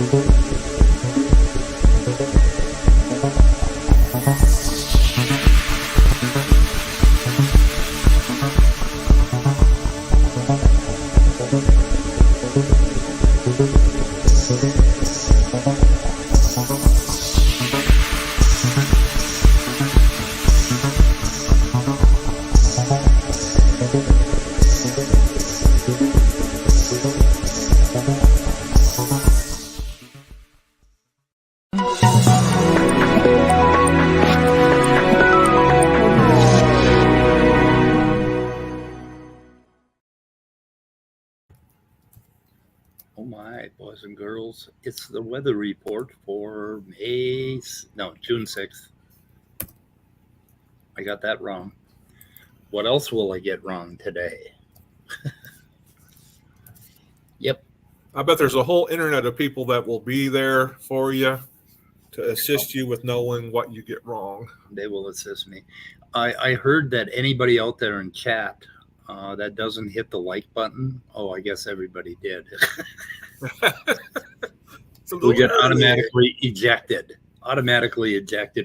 Oh my, boys and girls, it's the weather report for June 6th. I got that wrong. What else will I get wrong today? Yep. I bet there's a whole internet of people that will be there for you to assist you with knowing what you get wrong. They will assist me. I heard that anybody out there in chat that doesn't hit the like button, I guess everybody did. We'll get automatically ejected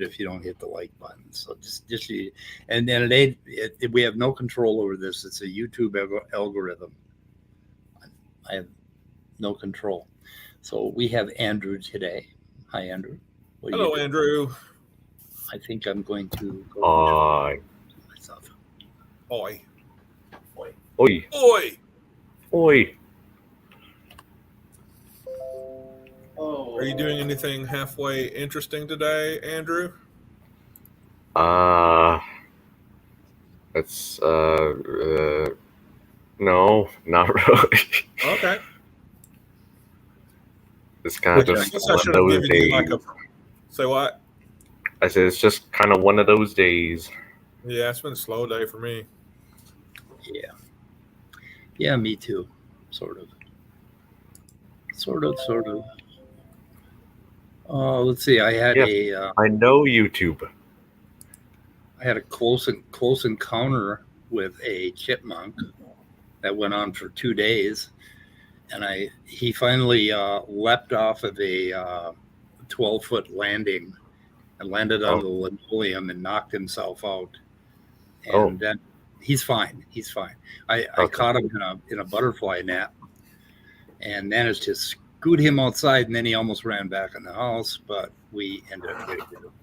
if you don't hit the like button. So just and then we have no control over this. It's a YouTube algorithm. I have no control. So we have Andrew today. Hi, Andrew. Hello, Andrew. I think I'm going to go myself. Oi. Oi. Oi. Oi. Oi. Are you doing anything halfway interesting today, Andrew? It's no, not really. Okay. It's kind of just one of those days. Say what? I said it's just kind of one of those days. Yeah, it's been a slow day for me. Yeah, me too. Sort of. Let's see. I had I know YouTube. I had a close encounter with a chipmunk that went on for 2 days, and he finally leapt off of a 12-foot landing and landed on the linoleum and knocked himself out. And then he's fine. I caught him in a butterfly net and managed to scoot him outside, and then he almost ran back in the house, but we ended up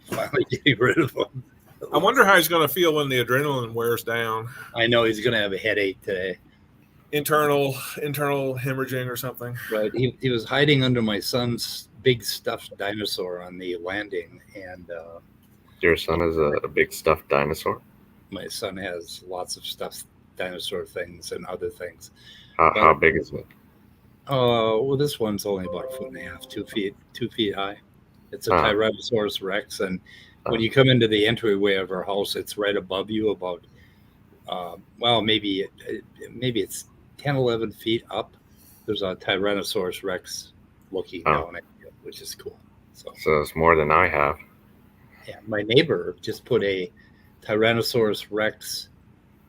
finally getting rid of him. I wonder how he's going to feel when the adrenaline wears down. I know he's going to have a headache today. Internal hemorrhaging or something. Right. He was hiding under my son's big stuffed dinosaur on the landing, and your son is a big stuffed dinosaur? My son has lots of stuffed dinosaur things and other things. How big is it? Well, this one's only about 1.5 feet, 2 feet high. It's a Tyrannosaurus Rex, and when you come into the entryway of our house, it's right above you, about maybe it's 10, 11 feet up. There's a Tyrannosaurus Rex looking down at you, which is cool. So it's more than I have. Yeah, my neighbor just put a Tyrannosaurus Rex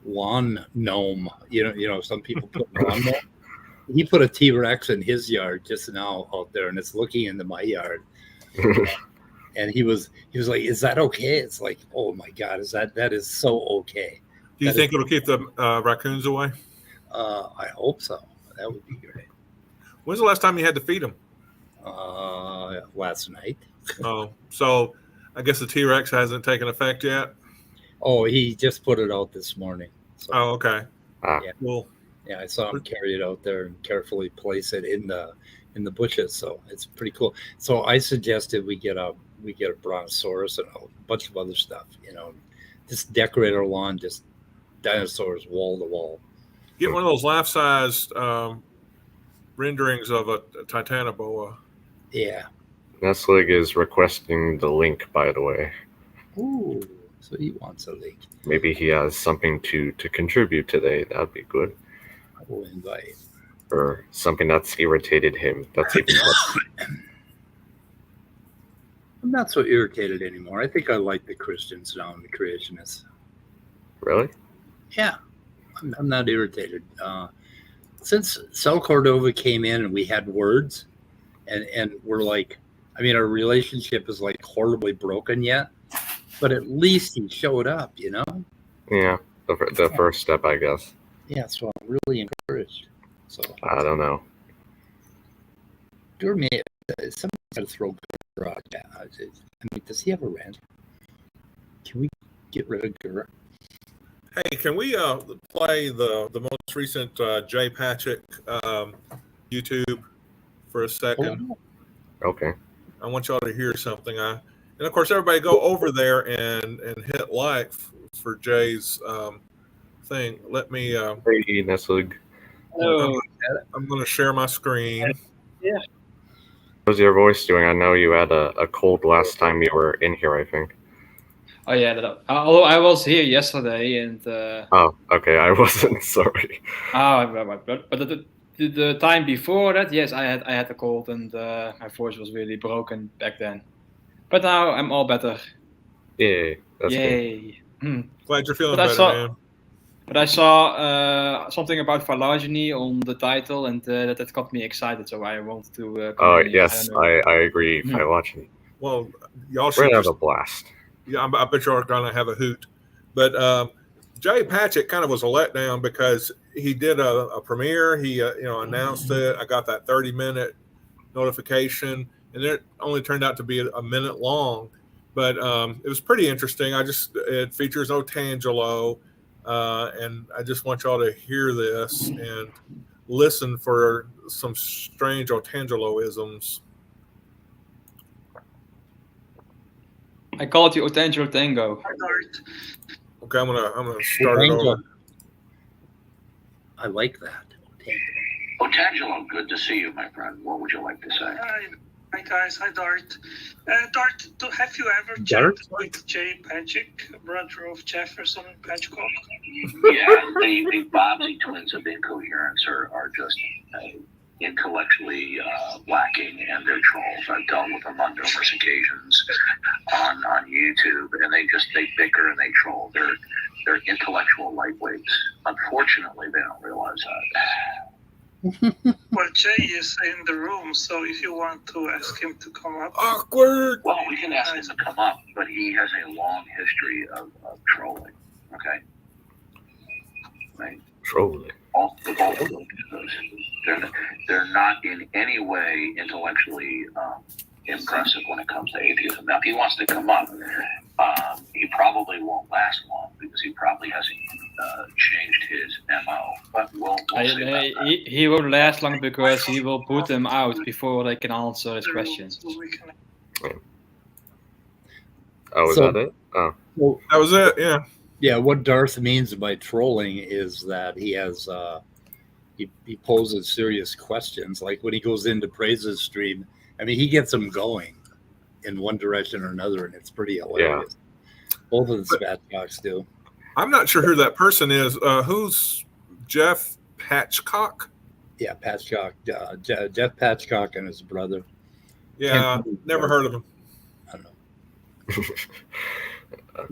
lawn gnome. You know, some people put lawn gnome. He put a T-Rex in his yard just now out there, and it's looking into my yard. And he was like, "Is that okay?" It's like, "Oh my God, that is so okay." Do you think it'll keep the raccoons away? I hope so. That would be great. When's the last time you had to feed them? Last night. So I guess the T-Rex hasn't taken effect yet. Oh, he just put it out this morning. So, okay. Yeah. Cool. Yeah, I saw him carry it out there and carefully place it in the bushes. So it's pretty cool. So I suggested we get a brontosaurus and a bunch of other stuff. Just decorate our lawn, just dinosaurs wall to wall. Get one of those life-sized renderings of a titanoboa. Yeah. Nestlig is requesting the link, by the way. Ooh, so he wants a link. Maybe he has something to contribute today. That'd be good. I will invite. Or something that's irritated him. That's even better. I'm not so irritated anymore. I think I like the Christians now and the creationists. Really? Yeah. I'm not irritated. Since Sal Cordova came in and we had words, and we're like, I mean, our relationship is like horribly broken yet, but at least he showed up, you know? Yeah, the first step, I guess. Yeah, so I'm really encouraged. So I don't know. somebody's got to throw garage. I mean, does he have a rent? Can we get rid of garage? Hey, can we play the most recent Jay Patrick YouTube for a second? Okay. I want y'all to hear something. And of course, everybody go over there and hit like for Jay's thing. Let me. Hey, Neslig. Hello. I'm going to share my screen. Yeah. How's your voice doing? I know you had a cold last time you were in here, I think. Oh yeah. Although I was here yesterday, and Oh, okay. I wasn't sorry. but the time before that, yes, I had a cold, and my voice was really broken back then. But now I'm all better. Yay! That's Yay! Glad you're feeling But better, man. But I saw something about phylogeny on the title, and that got me excited. So I want to. Oh yes, I agree. Phylogeny. Well, y'all We're should gonna just have a blast. Yeah, I bet you're going to have a hoot. But Jay Patrick kind of was a letdown because he did a premiere. He announced it. I got that 30-minute notification, and it only turned out to be a minute long. But it was pretty interesting. It features Otangelo, and I just want y'all to hear this and listen for some strange Otangelo-isms. I call it the Otangelo Tango. Okay, I'm gonna start it over. I like that. Otangelo, good to see you, my friend. What would you like to say? Hi guys, hi Dart. Dart, have you ever Dart? chatted with Jay Patrick, brother of Jefferson Patchcock? Yeah, the Beamsy twins of incoherence are just intellectually lacking, and they're trolls. I've dealt with them on numerous occasions on YouTube, and they bicker and they troll. They're intellectual lightweights. Unfortunately, they don't realize that. Well, Jay is in the room, so if you want to ask him to come up. Awkward. Well, we can ask him to come up, but he has a long history of trolling. Okay, right? Trolling. All of those. They're not in any way intellectually impressive when it comes to atheism. Now, if he wants to come up, he probably won't last long because he probably hasn't changed his MO. But we'll see about that. He won't last long because he will put them out before they can answer his questions. Oh, is that it? Oh, Well, That was it. Yeah. yeah, what Darth means by trolling is that he has he poses serious questions. Like when he goes into Praise's stream, I mean, he gets them going in one direction or another, and it's pretty hilarious. Yeah. Both of the Spatchcocks do. I'm not sure who that person is. Who's Jeff Patchcock? Yeah, Patchcock. Jeff Patchcock and his brother. Yeah, never heard of him. I don't know.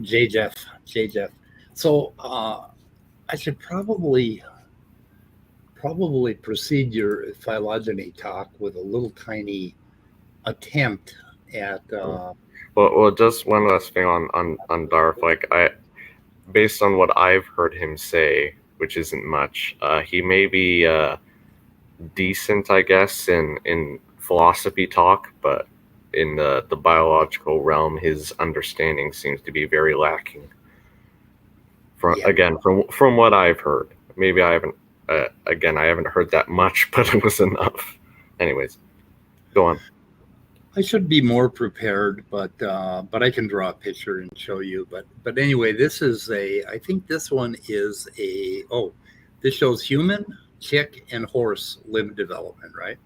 J. Jeff. So I should probably precede your phylogeny talk with a little tiny attempt at. Well, just one last thing on Darth. Like based on what I've heard him say, which isn't much, he may be decent, I guess, in philosophy talk, but in the biological realm, his understanding seems to be very lacking. From what I've heard, maybe I haven't. I haven't heard that much, but it was enough. Anyways, go on. I should be more prepared, but I can draw a picture and show you. But anyway, this is I think this one is this shows human, chick, and horse limb development, right?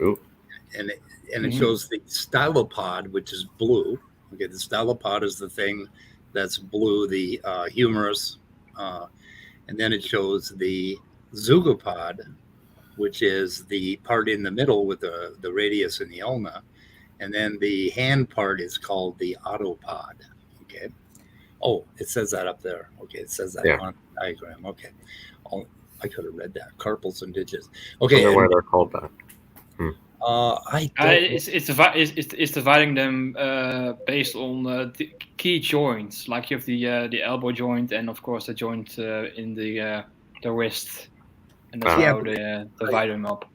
Ooh. And it shows the stylopod, which is blue. Okay, the stylopod is the thing that's blue, the humerus, and then it shows the zeugopod, which is the part in the middle with the radius and the ulna. And then the hand part is called the autopod. Okay. Oh, it says that up there. Okay, it says that on the diagram. Okay. Oh, I could have read that. Carpals and ditches. Okay. I wonder why they're called that. I don't. It's dividing them based on the key joints, like you have the elbow joint and of course the joint in the wrist, and that's Yeah, how they divide them up.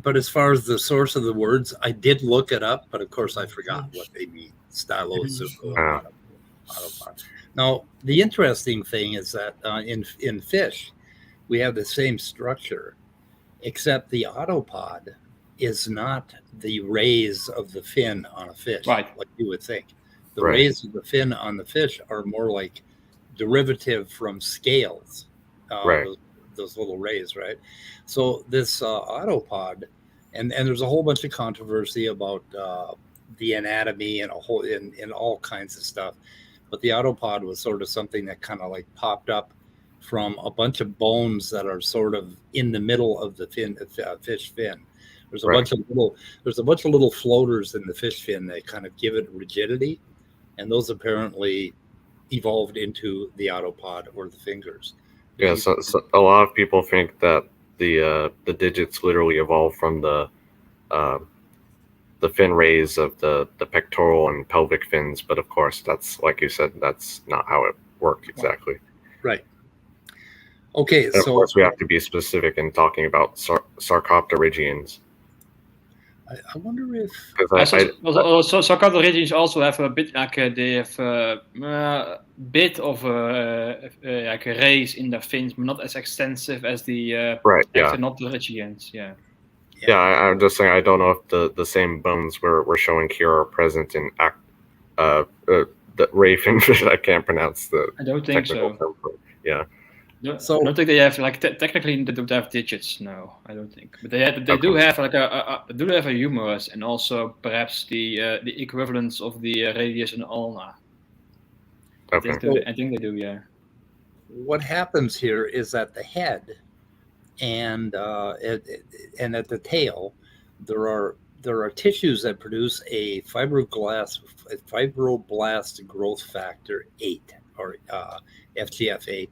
But as far as the source of the words, I did look it up, but of course I forgot what they mean. Stylo, zuko, and autopod. Now, the interesting thing is that in fish, we have the same structure, except the autopod is not the rays of the fin on a fish, Right. like you would think. The Right. rays of the fin on the fish are more like derivative from scales. Right. Those little rays, right? So this autopod, and there's a whole bunch of controversy about the anatomy and in all kinds of stuff. But the autopod was sort of something that kind of like popped up from a bunch of bones that are sort of in the middle of the fish fin. There's a Right. bunch of little floaters in the fish fin that kind of give it rigidity, and those apparently evolved into the autopod or the fingers. Yeah, so a lot of people think that the digits literally evolved from the fin rays of the pectoral and pelvic fins, but of course that's, like you said, that's not how it worked exactly. Right. Okay, And of so course we have to be specific in talking about sarcopterygians. I wonder if So sarcopterygians also have a bit like they have a bit of like a rays in their fins, but not as extensive as the Right, yeah. actinopterygians. Yeah. Yeah, I'm just saying I don't know if the same bones we're showing here are present in the ray finfish. I can't pronounce the I don't think technical so. term for it. Yeah. No, So- I don't think they have like technically they don't have digits. No, I don't think. But they do have like a humerus and also perhaps the equivalents of the radius and ulna. Okay. I think they do. Yeah. what happens here is that the head and at the tail, there are tissues that produce a fibroblast growth factor 8 or FGF8,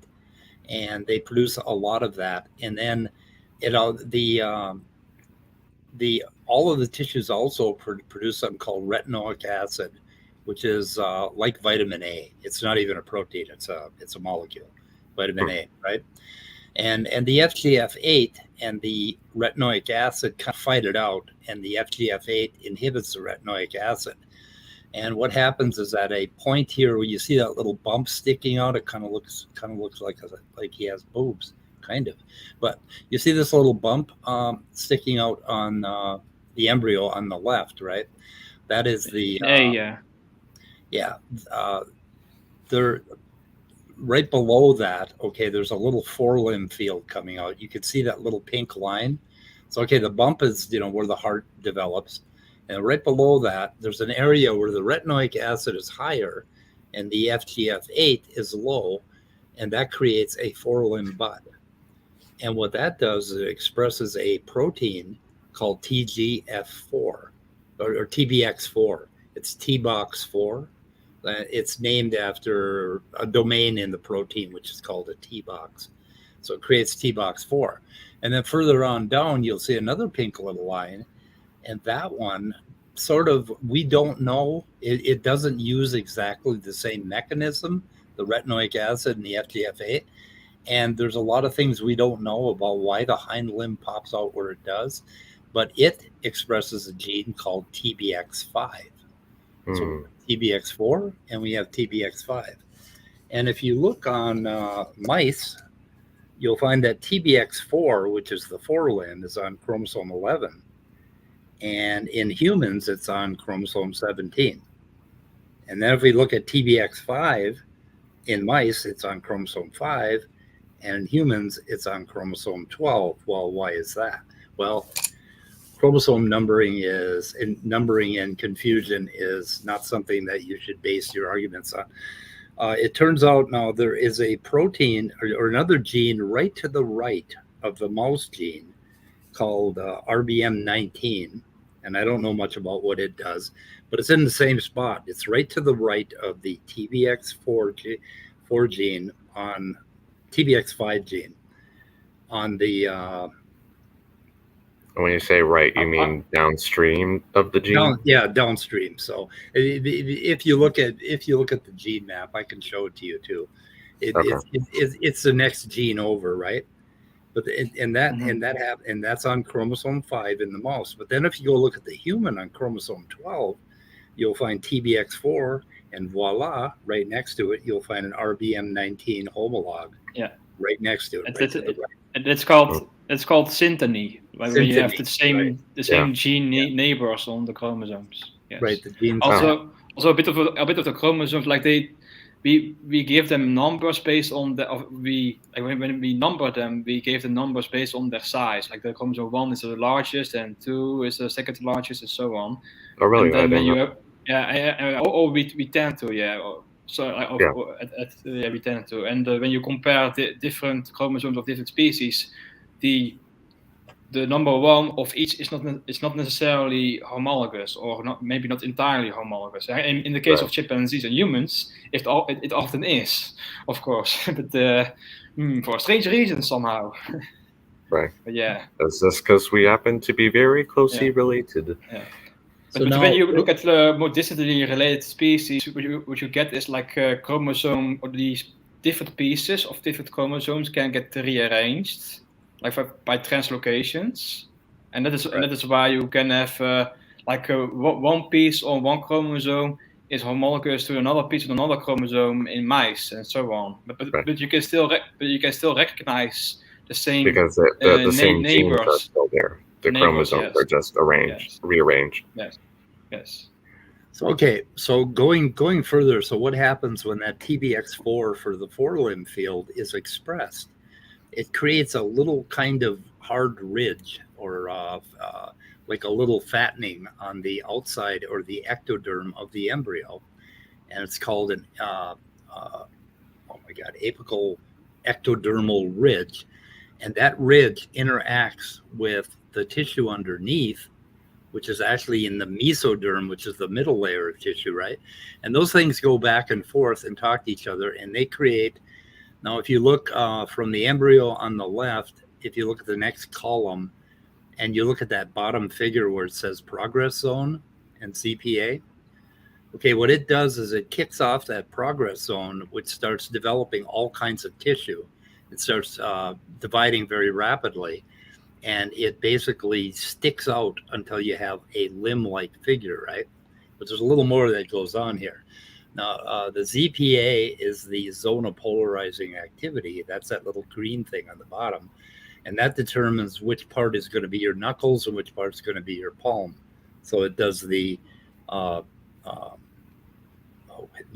and they produce a lot of that. And then all of the tissues also produce something called retinoic acid, which is like vitamin A. It's not even a protein; it's a molecule, vitamin A, right? And the FGF8 and the retinoic acid kind of fight it out, and the FGF8 inhibits the retinoic acid. And what happens is at a point here where you see that little bump sticking out, it kind of looks like he has boobs, kind of. But you see this little bump sticking out on the embryo on the left, right? That is the they're right below that. Okay, there's a little forelimb field coming out. You can see that little pink line. So okay, the bump is where the heart develops. And right below that, there's an area where the retinoic acid is higher and the FGF8 is low, and that creates a forelimb bud. And what that does is it expresses a protein called TGF4 or TBX4. It's TBOX4. It's named after a domain in the protein, which is called a T-box. So it creates TBOX4. And then further on down, you'll see another pink little line. And that one sort of, we don't know. It doesn't use exactly the same mechanism, the retinoic acid and the FGF8. And there's a lot of things we don't know about why the hind limb pops out where it does. But it expresses a gene called TBX5. So TBX4 and we have TBX5. And if you look on mice, you'll find that TBX4, which is the forelimb, is on chromosome 11. And in humans, it's on chromosome 17. And then if we look at TBX5 in mice, it's on chromosome 5. And in humans, it's on chromosome 12. Well, why is that? Well, chromosome numbering and confusion is not something that you should base your arguments on. It turns out now there is a protein or another gene right to the right of the mouse gene called RBM19. And I don't know much about what it does, but it's in the same spot. It's right to the right of the TBX4 gene on TBX5 gene on the When you say right, you mean downstream of the gene? Downstream. So if you look at the gene map, I can show it to you too. It's the next gene over, right? But that's on chromosome 5 in the mouse. But then if you go look at the human on chromosome 12, you'll find TBX4, and voila, right next to it, you'll find an RBM19 homolog. Yeah. Right next to it. It's called synteny, where you have the same gene neighbors on the chromosomes. Yes. Right. The genes. Also a bit of the chromosomes, like we give them numbers based on when we number them, we gave the numbers based on their size. Like the chromosome 1 is the largest, and 2 is the second largest, and so on. Oh, really? And then we tend to, we tend to. And when you compare the different chromosomes of different species, the number 1 of each is not necessarily homologous, or maybe not entirely homologous. In the case of chimpanzees and humans, it often is, of course, but for a strange reason somehow. Right. But yeah. That's just because we happen to be very closely related. Yeah. But when you look at the more distantly related species, what you get is like a chromosome, or these different pieces of different chromosomes can get rearranged, like by translocations, and that is why you can have one piece on one chromosome is homologous to another piece on another chromosome in mice, and so on. But you can still recognize the same, because the same neighbors genes are still there. The chromosomes are just rearranged. Yes. So going further. So what happens when that TBX4 for the forelimb field is expressed? It creates a little kind of hard ridge, or like a little fattening on the outside or the ectoderm of the embryo, and it's called an apical ectodermal ridge, and that ridge interacts with the tissue underneath, which is actually in the mesoderm, which is the middle layer of tissue, right? And those things go back and forth and talk to each other, and they create. Now, if you look from the embryo on the left, if you look at the next column, and you look at that bottom figure where it says progress zone and CPA, okay, what it does is it kicks off that progress zone, which starts developing all kinds of tissue. It starts dividing very rapidly, and it basically sticks out until you have a limb-like figure, right? But there's a little more that goes on here. Now, the ZPA is the zone of polarizing activity. That's that little green thing on the bottom. And that determines which part is going to be your knuckles and which part is going to be your palm. So it does the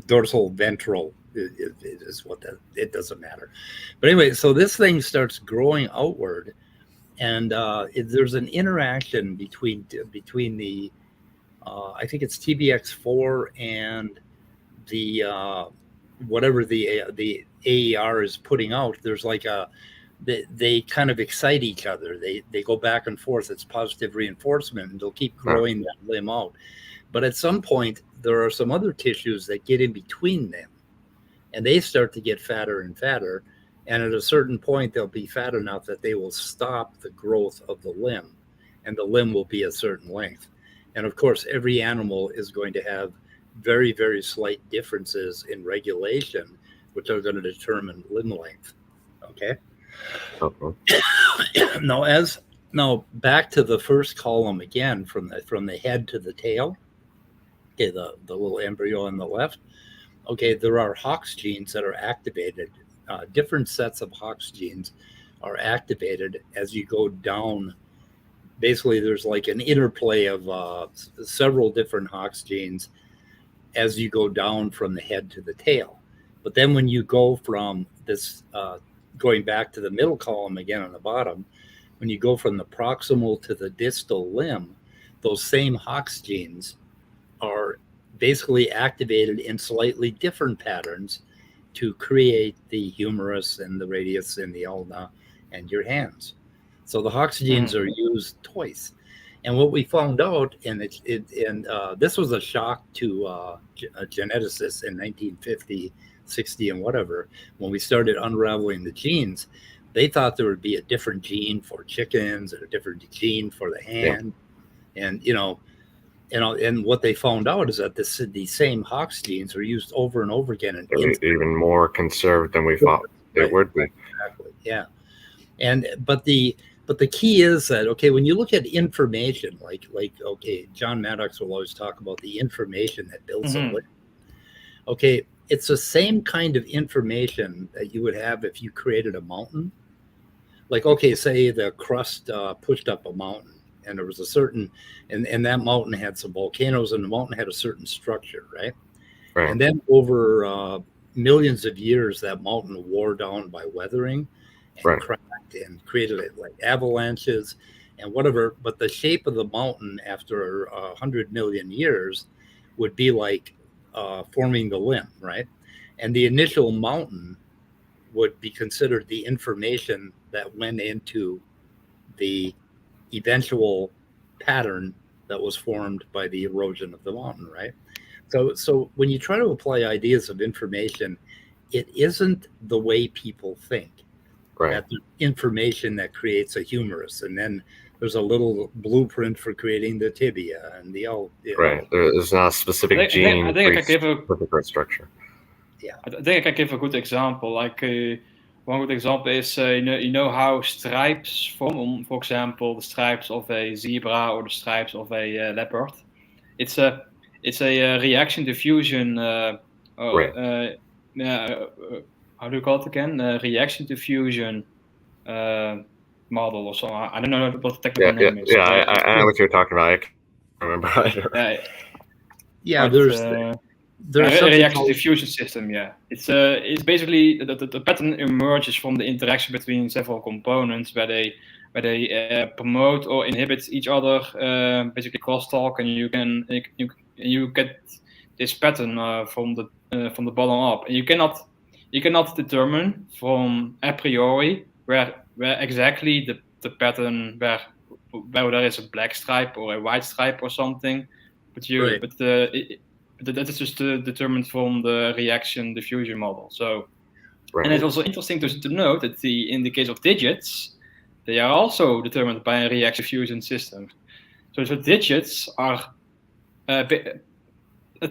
dorsal ventral is what that, it doesn't matter. But anyway, so this thing starts growing outward, and there's an interaction between the I think it's TBX4 and the whatever the AER is putting out. There's like they kind of excite each other. They go back and forth. It's positive reinforcement, and they'll keep growing that limb out. But at some point, there are some other tissues that get in between them, and they start to get fatter and fatter. And at a certain point, they'll be fat enough that they will stop the growth of the limb, and the limb will be a certain length. And of course, every animal is going to have very, very slight differences in regulation, which are going to determine limb length. Okay. Now back to the first column again, from the head to the tail. Okay, the little embryo on the left. Okay, there are Hox genes that are activated. Different sets of Hox genes are activated as you go down. Basically, there's like an interplay of several different Hox genes as you go down from the head to the tail. But then when you go from this, going back to the middle column again on the bottom, when you go from the proximal to the distal limb, those same Hox genes are basically activated in slightly different patterns to create the humerus and the radius and the ulna and your hands. So the Hox genes are used twice. And what we found out, and this was a shock to geneticists in 1950, 60, and whatever, when we started unraveling the genes, they thought there would be a different gene for chickens and a different gene for the hand. Yeah. And what they found out is that these same Hox genes are used over and over again. And even more conserved than we thought they would be. Exactly. Yeah. But the key is that, okay, when you look at information, like okay, John Maddox will always talk about the information that builds a limb. Okay, it's the same kind of information that you would have if you created a mountain. Like, okay, say the crust pushed up a mountain, and there was a certain, and that mountain had some volcanoes, and the mountain had a certain structure, right? And then over millions of years, that mountain wore down by weathering and cracked and created like avalanches and whatever. But the shape of the mountain after 100 million years would be like forming the limb, right? And the initial mountain would be considered the information that went into the eventual pattern that was formed by the erosion of the mountain, right? So when you try to apply ideas of information, it isn't the way people think. That the information that creates a humerus, and then there's a little blueprint for creating the tibia and the There's not a specific gene. I think I can give a different structure. Yeah, I think I can give a good example. Like one good example is you know how stripes form. For example, the stripes of a zebra or the stripes of a leopard. It's a reaction diffusion. How do you call it again? Reaction diffusion model or something. I don't know what the technical name is. Yeah, I know what you're talking about. I can't remember either. There's a reaction diffusion system. Yeah, it's basically the pattern emerges from the interaction between several components where they promote or inhibit each other, basically crosstalk, and you get this pattern from the bottom up, and you cannot determine from a priori where exactly the pattern where there is a black stripe or a white stripe or something, but that is just determined from the reaction diffusion model. So, and it's also interesting to note that in the case of digits, they are also determined by a reaction diffusion system. So digits are a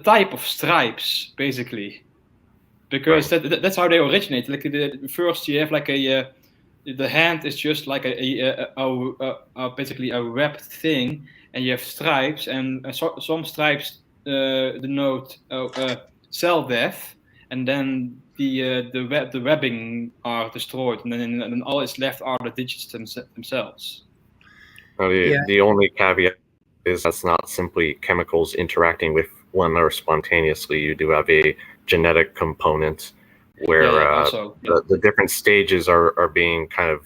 type of stripes, basically. Because that's how they originate. Like first, you have like the hand is just like basically a webbed thing, and you have stripes, and some stripes denote cell death, and then the webbing are destroyed, and then all that's left are the digits themselves. The only caveat is that's not simply chemicals interacting with one another spontaneously. You do have a genetic component where the different stages are being kind of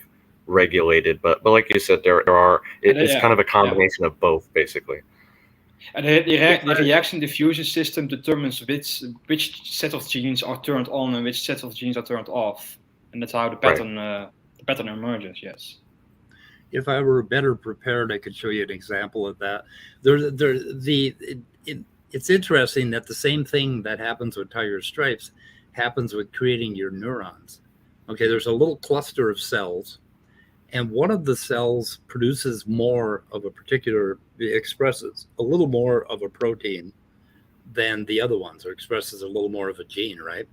regulated, but like you said, it's kind of a combination of both, basically. And the reaction diffusion system determines which set of genes are turned on and which set of genes are turned off, and that's how the pattern emerges. Yes. If I were better prepared, I could show you an example of that. It's interesting that the same thing that happens with tiger stripes happens with creating your neurons. Okay, there's a little cluster of cells, and one of the cells produces more of a particular, expresses a little more of a protein than the other ones, or expresses a little more of a gene, right?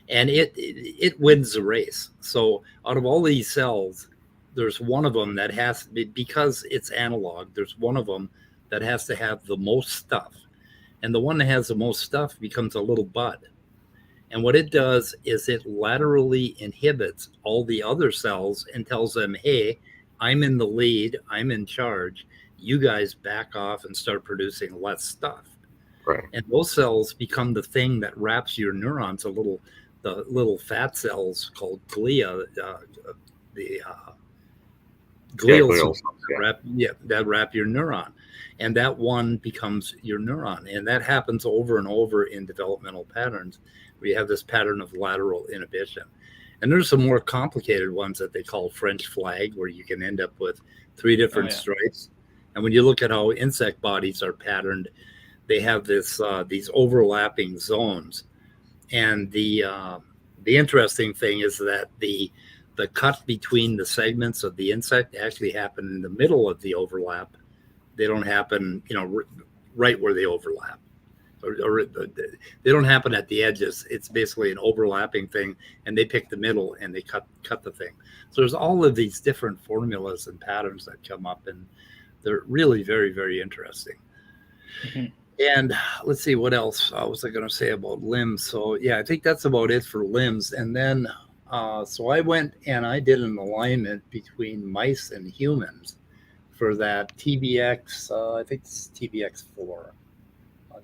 And it wins the race. So out of all these cells, there's one of them that has, because it's analog, there's one of them that has to have the most stuff. And the one that has the most stuff becomes a little bud. And what it does is it laterally inhibits all the other cells and tells them, hey, I'm in the lead, I'm in charge. You guys back off and start producing less stuff. Right. And those cells become the thing that wraps your neurons, the little fat cells called glia, the glial cells that wrap your neuron. And that one becomes your neuron. And that happens over and over in developmental patterns. We have this pattern of lateral inhibition. And there's some more complicated ones that they call French flag, where you can end up with 3 different stripes. And when you look at how insect bodies are patterned, they have this these overlapping zones. And the interesting thing is that the the cut between the segments of the insect actually happen in the middle of the overlap. They don't happen, right where they overlap. Or they don't happen at the edges. It's basically an overlapping thing, and they pick the middle and they cut the thing. So there's all of these different formulas and patterns that come up, and they're really very, very interesting. Mm-hmm. And let's see, what else was I going to say about limbs? So yeah, I think that's about it for limbs. And then so I went and I did an alignment between mice and humans for that TBX. I think it's TBX4.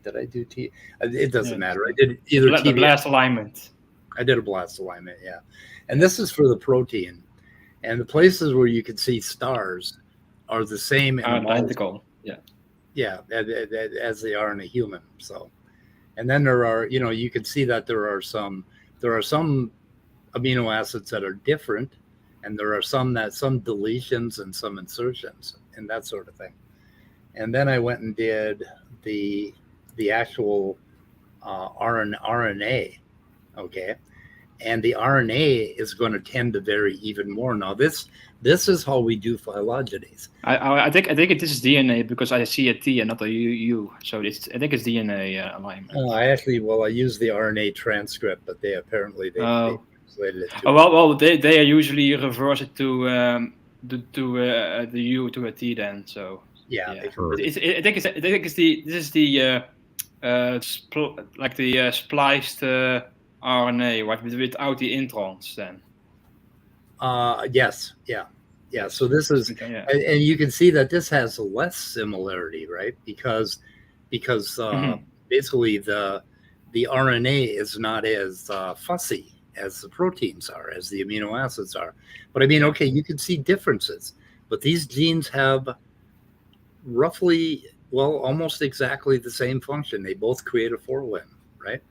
Did I do It doesn't matter. I did either the blast alignment. I did a blast alignment, yeah. And this is for the protein. And the places where you can see stars are the same in identical. Yeah, as they are in a human. So, and then there are, you can see that there are some amino acids that are different, and there are some deletions and some insertions and that sort of thing. And then I went and did the actual RNA, okay, and the RNA is going to tend to vary even more. Now this is how we do phylogenies. I think this is DNA because I see a T and not a U. So I think it's DNA alignment. I use the RNA transcript, but they apparently they translated it. Well, they usually reverse it to the U to a T then. So yeah. I think this is the spliced RNA, right, without the introns then. Yes, yeah. So this is, and you can see that this has less similarity, right? Because basically the RNA is not as fussy as the proteins are, as the amino acids are. But I mean, okay, you can see differences, but these genes have roughly, almost exactly the same function. They both create a forelimb, right?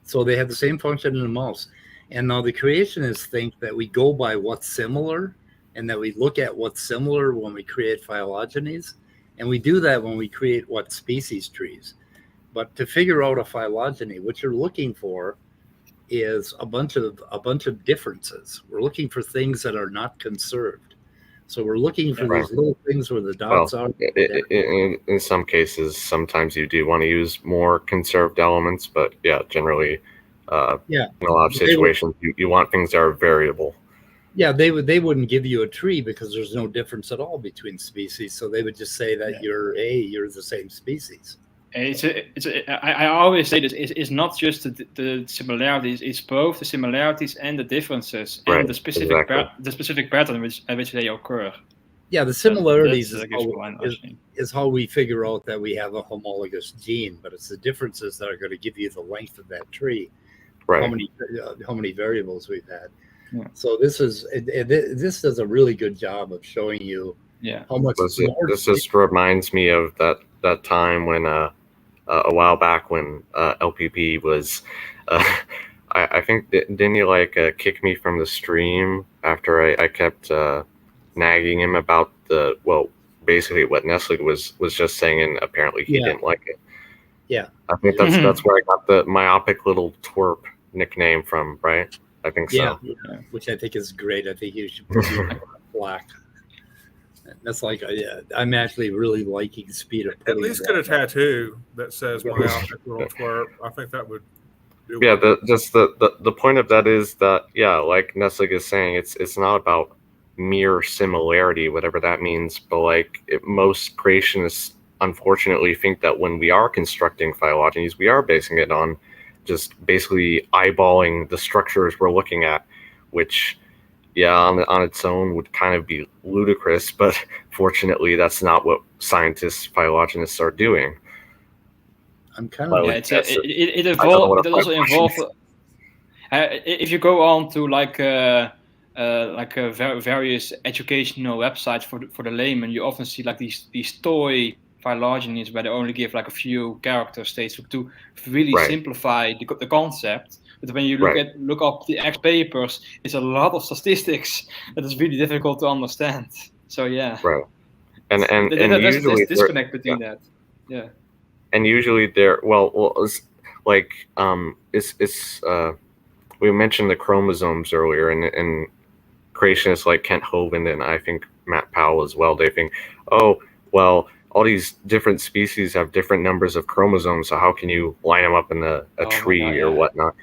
So they have the same function in the mouse. And now the creationists think that we go by what's similar and that we look at what's similar when we create phylogenies. And we do that when we create what species trees. But to figure out a phylogeny, what you're looking for is a bunch of differences. We're looking for things that are not conserved. So we're looking for these little things where the dots are. In some cases, sometimes you do want to use more conserved elements, but generally, in a lot of situations, you want things that are variable. Yeah, they wouldn't give you a tree because there's no difference at all between species. So they would just say that you're the same species. I always say this: it's not just the similarities; it's both the similarities and the differences, and the specific pattern in which they occur. Yeah, the similarities is how we figure out that we have a homologous gene, but it's the differences that are going to give you the length of that tree. Right. How many variables we've had. Yeah. So this does a really good job of showing you how much. This just reminds me of that time when a while back when LPP was, I think didn't he kick me from the stream after I kept nagging him about basically what Nesslig was just saying, and apparently he didn't like it. Yeah, I think that's where I got the myopic little twerp nickname from, right? I think so. Yeah, which I think is great. I think you should put it black. That's I'm actually really liking the speed of. At least get a tattoo that says myopic little twerp. I think that would. The point of that is that like Nesslig is saying, it's not about mere similarity, whatever that means, but most creationists unfortunately think that when we are constructing phylogenies, we are basing it on just basically eyeballing the structures we're looking at, which on its own would kind of be ludicrous, but fortunately that's not what scientists, phylogenists are doing. I'm kind of it also involves if you go on to various educational websites for the layman, you often see these toy phylogenies where they only give a few character states to really simplify the concept. But when you look up the X papers, it's a lot of statistics that is really difficult to understand. So right, and there's usually this disconnect between that. Yeah, and usually we mentioned the chromosomes earlier, and creationists like Kent Hovind and I think Matt Powell as well, they think, oh, well, all these different species have different numbers of chromosomes, so how can you line them up in a tree or whatnot?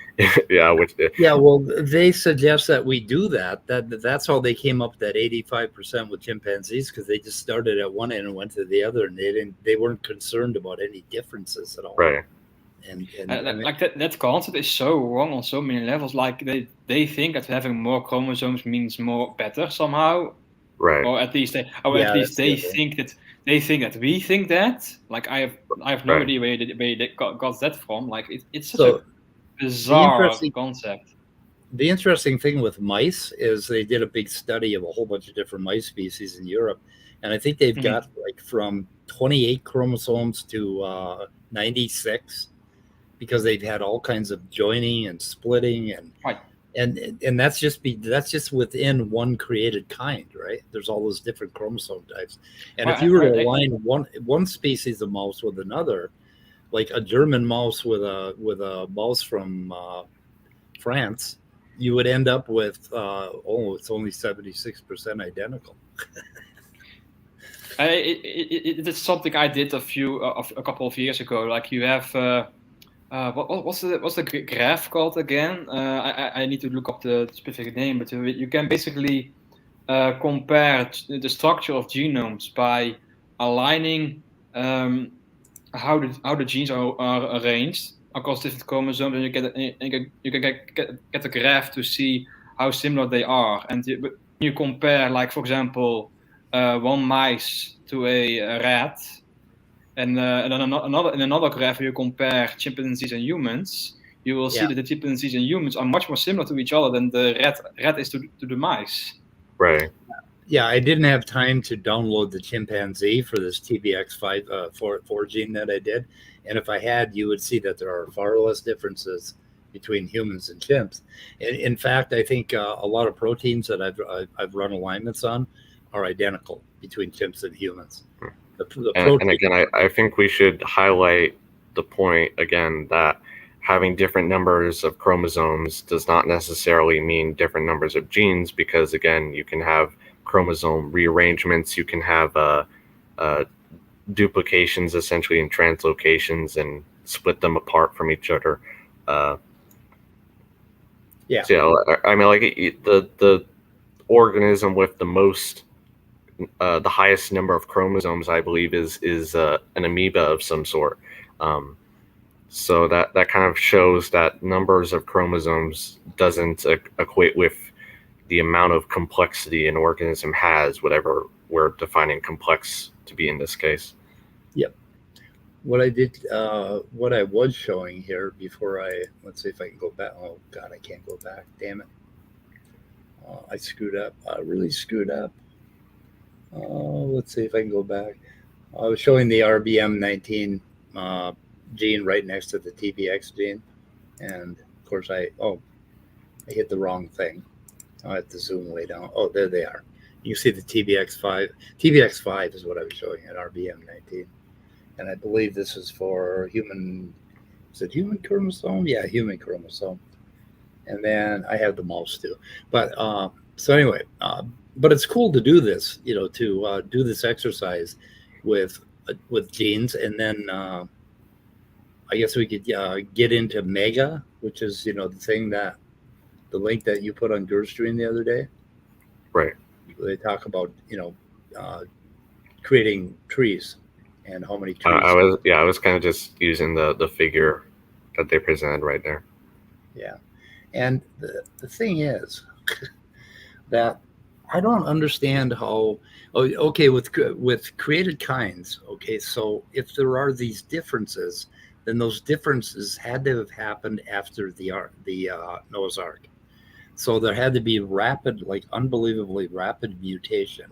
Yeah, well, they suggest that we do that. That's how they came up with that 85% with chimpanzees, because they just started at one end and went to the other, and they weren't concerned about any differences at all. Right. And like that concept is so wrong on so many levels. Like they think that having more chromosomes means more better somehow. Right. Or at least they think that we think that. Like I have no idea where they got that from. Like it's such a bizarre concept. The interesting thing with mice is they did a big study of a whole bunch of different mice species in Europe, and I think they've got like from 28 chromosomes to 96, because they've had all kinds of joining and splitting and that's just within one created kind, right? There's all those different chromosome types, and if you were to align one species of mouse with another, like a German mouse with a mouse from France, you would end up with it's only 76% identical. It's something I did a couple of years ago. Like you have what's the graph called again? I need to look up the specific name, but you can basically compare the structure of genomes by aligning how the genes are arranged across different chromosomes, and you can get a graph to see how similar they are. And you compare, like for example, one mice to a rat. And then another graph, you compare chimpanzees and humans, you will see that the chimpanzees and humans are much more similar to each other than the rat is to the mice. Right. Yeah, I didn't have time to download the chimpanzee for this TBX5 4 gene that I did. And if I had, you would see that there are far less differences between humans and chimps. And in fact, I think a lot of proteins that I've run alignments on are identical between chimps and humans. And again, I think we should highlight the point again that having different numbers of chromosomes does not necessarily mean different numbers of genes, because again, you can have chromosome rearrangements, you can have duplications essentially in translocations and split them apart from each other. So I mean, like the organism with the most the highest number of chromosomes, I believe, is an amoeba of some sort. So that kind of shows that numbers of chromosomes doesn't equate with the amount of complexity an organism has, whatever we're defining complex to be in this case. Yep. What I did, what I was showing here before let's see if I can go back. Oh God, I can't go back. Damn it. I screwed up. I really screwed up. Let's see if I can go back. I was showing the RBM19 gene right next to the TBX gene, and of course I hit the wrong thing. I have to zoom way down. Oh, there they are. You see the TBX5. TBX5 is what I was showing at RBM19, and I believe this is for human. Is it human chromosome? Yeah, human chromosome. And then I have the mouse too. But so anyway. But it's cool to do this, to do this exercise with genes, and then I guess we could get into Mega, which is the link that you put on Gerstream the other day. Right. They talk about creating trees and how many trees. I was kind of just using the figure that they presented right there. Yeah, and the thing is that I don't understand how. Okay, with created kinds. Okay, so if there are these differences, then those differences had to have happened after the Noah's Ark. So there had to be unbelievably rapid mutation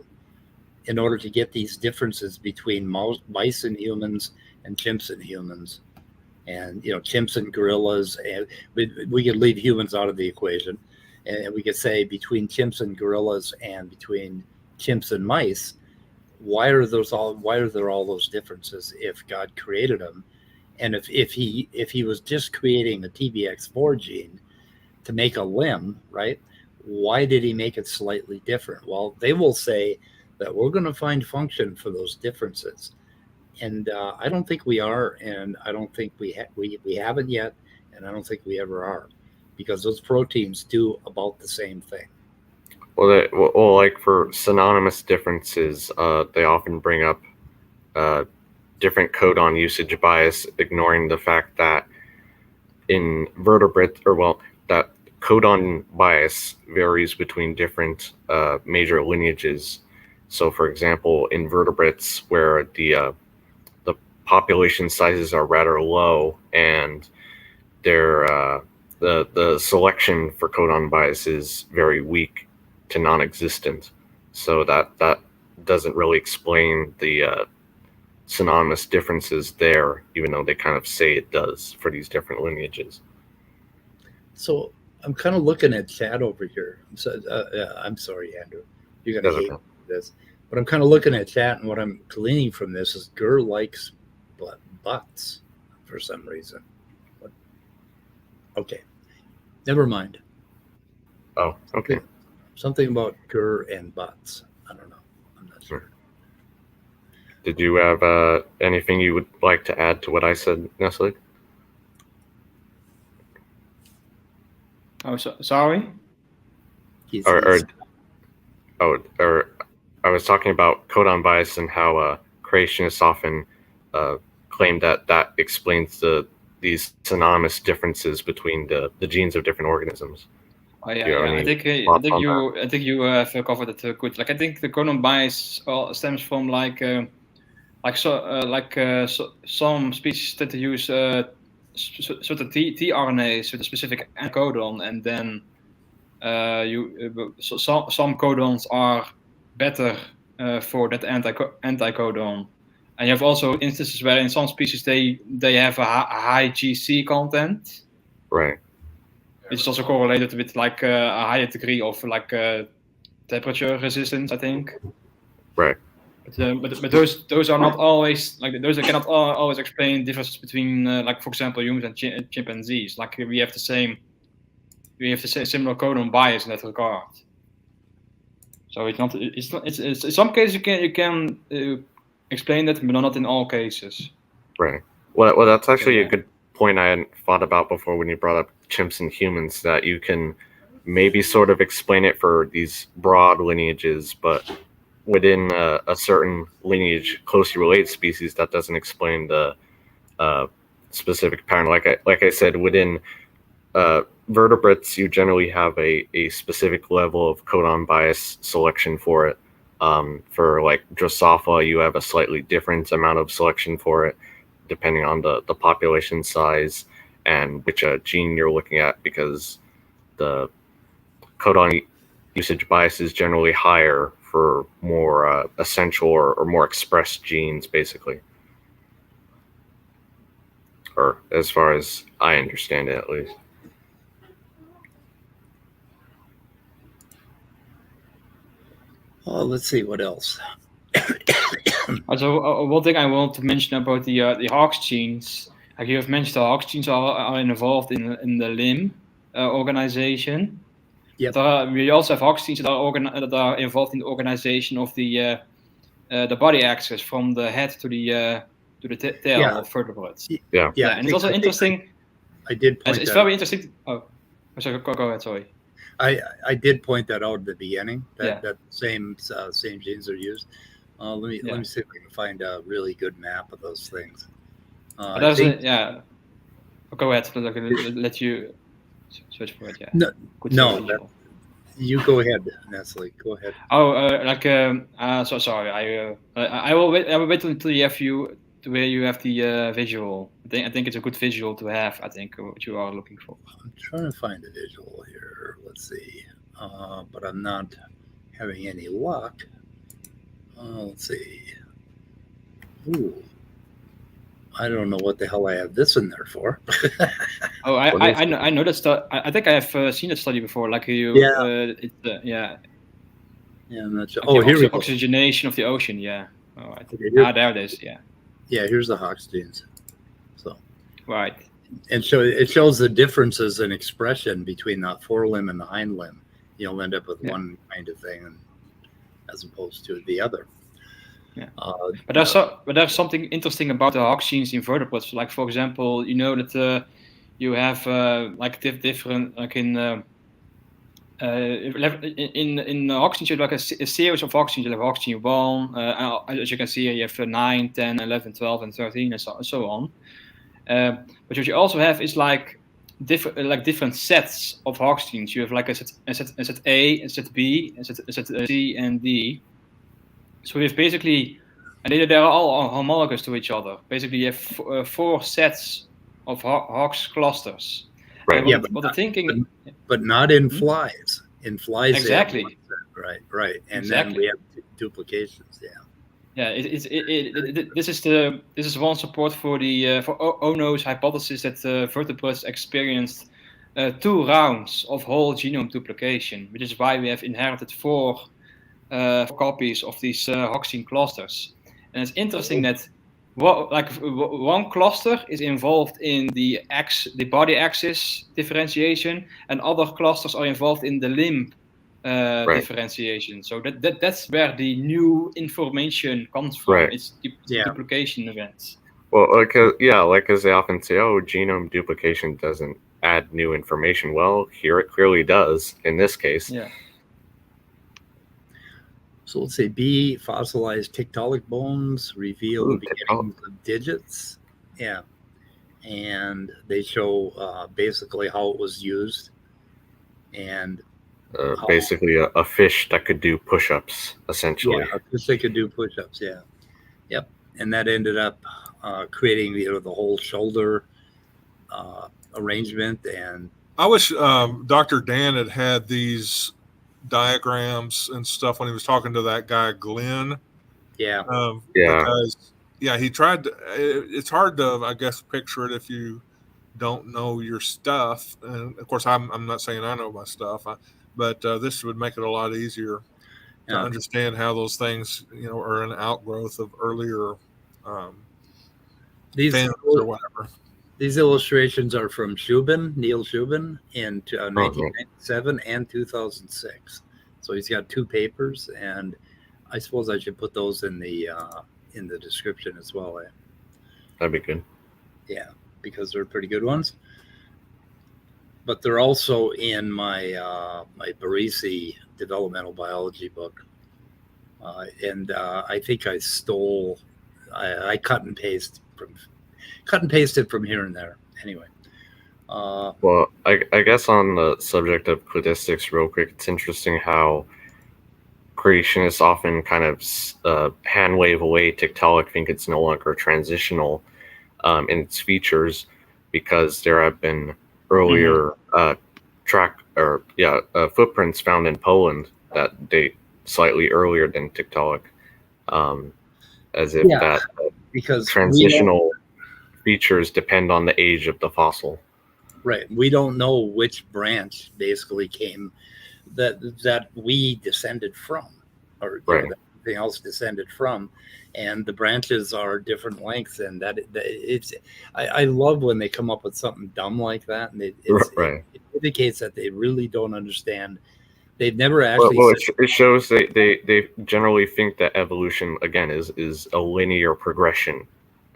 in order to get these differences between mice and humans and chimps and humans, and chimps and gorillas. And we could leave humans out of the equation. And we could say between chimps and gorillas and between chimps and mice, why are there all those differences if God created them? And if he was just creating a TBX4 gene to make a limb, right? why did he make it slightly different? Well, they will say that we're going to find function for those differences. And I don't think we are, and I don't think we haven't yet, and I don't think we ever are, because those proteins do about the same thing. Well, like for synonymous differences, they often bring up different codon usage bias, ignoring the fact that in vertebrates, that codon bias varies between different major lineages. So, for example, in vertebrates, where the population sizes are rather low, and the selection for codon bias is very weak to non-existent. So that doesn't really explain the synonymous differences there, even though they kind of say it does for these different lineages. So I'm kind of looking at chat over here. I'm sorry, Andrew. You're going to hate this. But I'm kind of looking at chat, and what I'm gleaning from this is Gur likes butts for some reason. Okay. Never mind. Oh, okay. Something about Gur and butts. I don't know. I'm not sure. Did you have anything you would like to add to what I said, Nestle? Oh, sorry? Or I was talking about codon bias and how creationists often claim that explains these synonymous differences between the genes of different organisms. Oh yeah, I think you have covered it good. Like I think the codon bias stems from some species tend to use certain tRNAs with a specific codon, and then some codons are better for that anticodon. And you have also instances where in some species they have a high GC content. Right. Which is also correlated with like a higher degree of like temperature resistance, I think. Right. But those are not always like those cannot always explain differences between like for example humans and chimpanzees. Like we have the similar codon bias in that regard. So it's in some cases you can explain that, but not in all cases. Right. Well, that's actually a good point I hadn't thought about before when you brought up chimps and humans, that you can maybe sort of explain it for these broad lineages, but within a certain lineage, closely related species, that doesn't explain the specific pattern. Like I said, within vertebrates, you generally have a specific level of codon bias selection for it. For like Drosophila, you have a slightly different amount of selection for it, depending on the population size and which gene you're looking at, because the codon usage bias is generally higher for more essential or more expressed genes, basically. Or as far as I understand it, at least. Oh, let's see what else. Also, one thing I want to mention about the Hox genes, like you have mentioned, the Hox genes are involved in the limb organization. Yep. We also have Hox genes that are involved in the organization of the body axis from the head to the tail of vertebrates. Yeah. And it's also interesting. I did point. It's very interesting. Oh, sorry. Go ahead. Sorry. I did point that out at the beginning. That same genes are used. Let me see if we can find a really good map of those things. Go ahead. Let you search for it. Yeah. No. You go ahead, Nestle. Go ahead. Oh, so sorry. I will wait. I will wait until you have where you have the visual. I think it's a good visual to have. I think what you are looking for. I'm trying to find a visual here. Let's see, but I'm not having any luck. Let's see. Ooh, I don't know what the hell I have this in there for. Oh, I know that study. I think I have seen that study before. Like you, Yeah, I'm not sure. Like here we go. Oxygenation of the ocean. Yeah. Oh, there it is. Yeah. Yeah, here's the Hox genes. So. Right. And so it shows the differences in expression between the forelimb and the hind limb you'll end up with one kind of thing, as opposed to the other. Yeah. But there's something interesting about the Hox genes in vertebrates. Like, for example, you know that you have like different, like in Hox genes, you have like a series of Hox genes. You have Hox gene 1, as you can see here, you have 9, 10, 11, 12, and 13, and so on. But what you also have is like different sets of Hox genes. You have like a set A, a set B, a set C, and D. So we have basically, and they're all homologous to each other. Basically, you have 4 sets of Hox clusters. Right. But not in flies. In flies, exactly. Right. And then we have duplications. Yeah. Yeah. This is one support for the for Ono's hypothesis that vertebrates experienced 2 rounds of whole genome duplication, which is why we have inherited 4 copies of these Hox gene clusters. And it's interesting that one cluster is involved in the body axis differentiation, and other clusters are involved in the limb differentiation. So that's where the new information comes from. Right. It's duplication events. Well, like as they often say, genome duplication doesn't add new information. Well, here it clearly does in this case. Yeah. So let's say B, fossilized Tiktaalik bones reveal the beginnings of digits. Yeah. And they show basically how it was used. And basically a fish that could do push-ups, essentially. Yeah, a fish that could do push-ups, yeah. Yep. And that ended up creating the whole shoulder arrangement. And I wish Dr. Dan had these diagrams and stuff when he was talking to that guy Glenn. Yeah. Because he tried to, it's hard to, I guess, picture it if you don't know your stuff. And of course, I'm not saying I know my stuff, but this would make it a lot easier to understand how those things, are an outgrowth of earlier fins or whatever. These illustrations are from Neil Shubin in 1997 and 2006. So he's got 2 papers, and I suppose I should put those in the description as well. That'd be good. Yeah, because they're pretty good ones. But they're also in my my Beamsy developmental biology book, and I think I stole. I cut and pasted from here and there. Anyway. Well, I guess on the subject of cladistics, real quick, it's interesting how creationists often kind of hand wave away Tiktaalik, think it's no longer transitional in its features, because there have been earlier footprints found in Poland that date slightly earlier than Tiktaalik, as if that because transitional features depend on the age of the fossil. Right. We don't know which branch basically came that we descended from, or that everything else descended from, and the branches are different lengths, and I love when they come up with something dumb like that, and it indicates that they really don't understand. They've never actually. Well, it shows they generally think that evolution again is a linear progression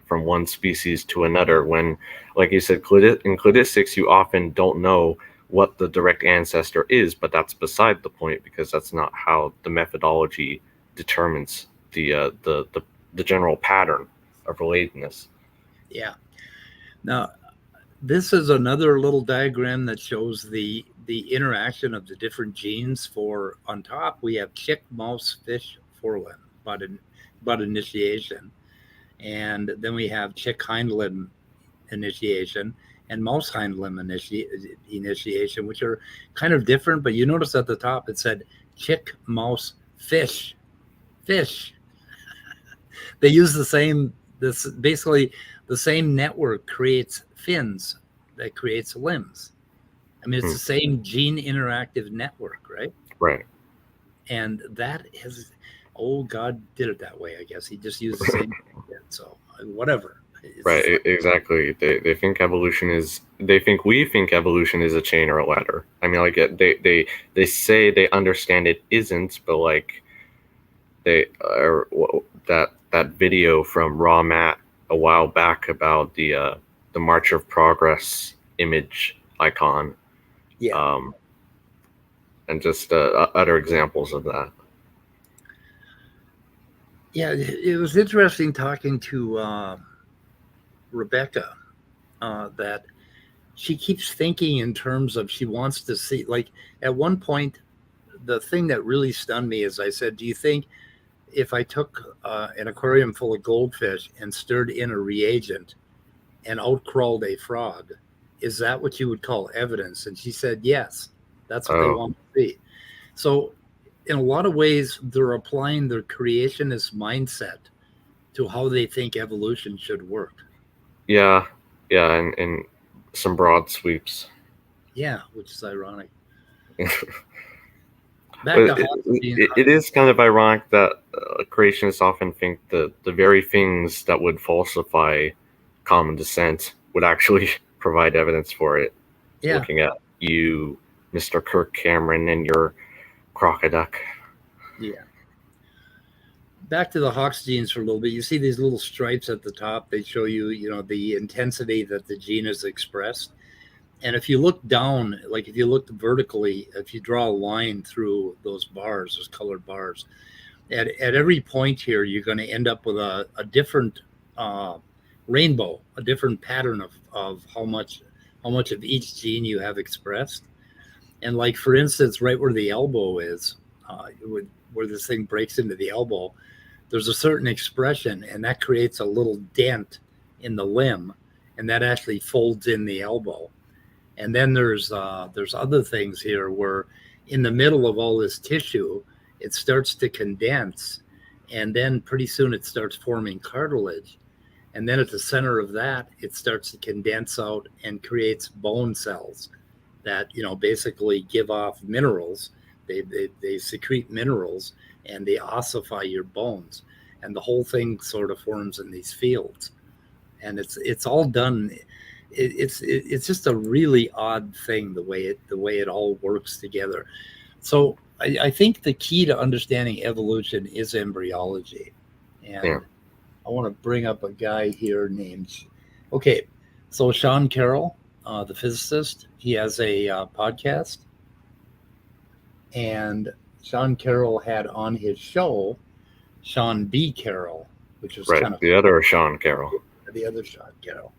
from one species to another, when, like you said, in cladistics, you often don't know what the direct ancestor is, but that's beside the point, because that's not how the methodology determines the general pattern of relatedness. Yeah. Now, this is another little diagram that shows the interaction of the different genes. For on top, we have chick, mouse, fish, forelimb, bud initiation. And then we have chick hind limb initiation and mouse hind limb initiation, which are kind of different. But you notice at the top it said chick, mouse, fish. They use basically the same network creates fins that creates limbs. I mean, it's the same gene interactive network, right? Right. And that is, God did it that way, I guess. He just used the same thing. So whatever. Right, exactly. They think we think evolution is a chain or a ladder. I mean, like they say they understand it isn't, but like that video from Raw Matt a while back about the March of Progress image icon, and just other examples of that. Yeah, it was interesting talking to Rebecca, that she keeps thinking in terms of she wants to see, like at one point, the thing that really stunned me is I said, do you think if I took an aquarium full of goldfish and stirred in a reagent and out crawled a frog, is that what you would call evidence? And she said, yes, that's what they want to see. So in a lot of ways, they're applying their creationist mindset to how they think evolution should work. Yeah, and some broad sweeps. Yeah, which is ironic. It is kind of ironic that creationists often think that the very things that would falsify common descent would actually provide evidence for it. Yeah. Looking at you, Mr. Kirk Cameron, and your crocoduck. Yeah. Back to the Hox genes for a little bit. You see these little stripes at the top. They show you, the intensity that the gene is expressed. And if you look down, like if you look vertically, if you draw a line through those bars, those colored bars, at every point here, you're going to end up with a different rainbow, a different pattern of how much of each gene you have expressed. And like, for instance, right where the elbow is, where this thing breaks into the elbow, there's a certain expression, and that creates a little dent in the limb, and that actually folds in the elbow. And then there's other things here where in the middle of all this tissue, it starts to condense, and then pretty soon it starts forming cartilage. And then at the center of that, it starts to condense out and creates bone cells that, basically give off minerals. They secrete minerals, and they ossify your bones. And the whole thing sort of forms in these fields. And it's all done. It's just a really odd thing, the way it all works together. So I think the key to understanding evolution is embryology. And I want to bring up a guy here named, so Sean Carroll, the physicist, he has a podcast. And Sean Carroll had on his show Sean B. Carroll, which was kind of the other Sean Carroll. The other Sean Carroll.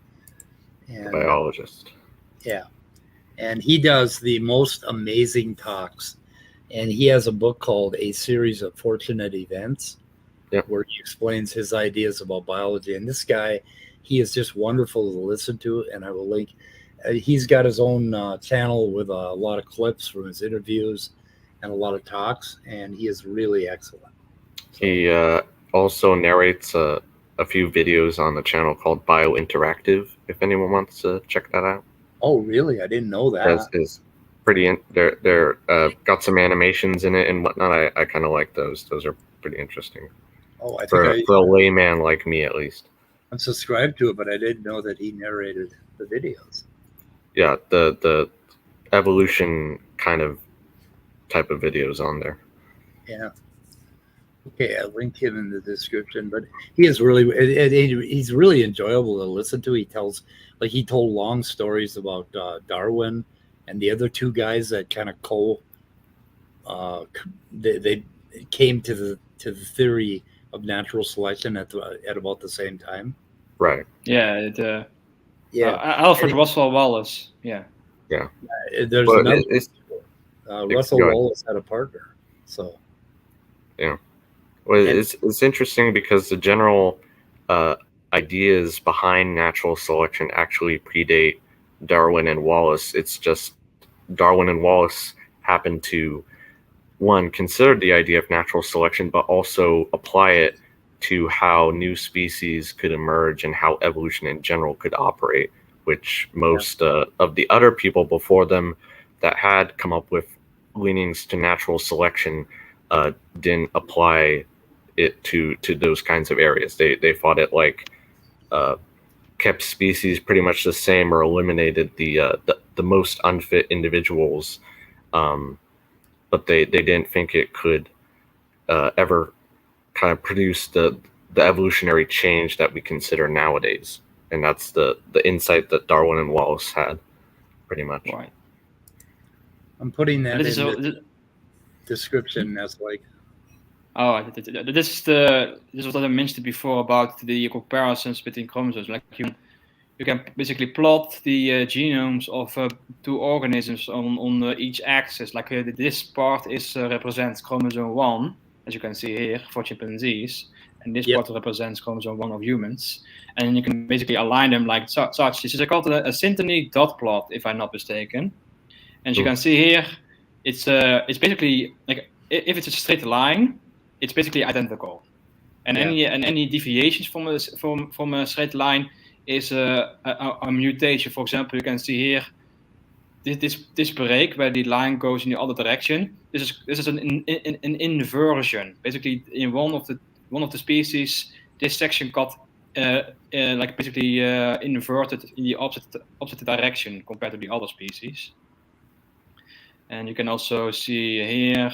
And, biologist. Yeah. And he does the most amazing talks. And he has a book called A Series of Fortunate Events, where he explains his ideas about biology. And this guy, he is just wonderful to listen to. And I will link. He's got his own channel with a lot of clips from his interviews and a lot of talks. And he is really excellent. So, he also narrates a few videos on the channel called Bio Interactive, if anyone wants to check that out. Oh, really? I didn't know that. It's pretty. They're got some animations in it and whatnot. I kind of like those. Those are pretty interesting. Oh, I for think a layman like me, at least. I'm subscribed to it, but I didn't know that he narrated the videos. Yeah, the evolution kind of type of videos on there. Yeah. Okay, I'll link him in the description, but he is he's really enjoyable to listen to. He told long stories about Darwin and the other two guys that kind of they came to the theory of natural selection at about the same time. Right. Yeah. Alfred Russel Wallace. Yeah. Yeah. There's another. Russell Wallace had a partner. So. Yeah. Well, it's interesting because the general ideas behind natural selection actually predate Darwin and Wallace. It's just Darwin and Wallace happened to, one, consider the idea of natural selection, but also apply it to how new species could emerge and how evolution in general could operate, which most of the other people before them that had come up with leanings to natural selection didn't apply it to those kinds of areas. They thought it like kept species pretty much the same or eliminated the most unfit individuals, but they didn't think it could ever kind of produce the evolutionary change that we consider nowadays. And that's the insight that Darwin and Wallace had, pretty much. Right. I'm putting that This in is the description as like. Oh, this is what I mentioned before about the comparisons between chromosomes. Like you can basically plot the genomes of 2 organisms on each axis. Like this part represents chromosome 1, as you can see here for chimpanzees, and this part represents chromosome 1 of humans. And you can basically align them like such. This is called a synteny dot plot, if I'm not mistaken. And you can see here, it's basically like if it's a straight line, it's basically identical, and any deviations from a straight line is a mutation. For example, you can see here this break where the line goes in the other direction. This is an inversion. Basically, in one of the species, this section got like basically inverted in the opposite direction compared to the other species. And you can also see here.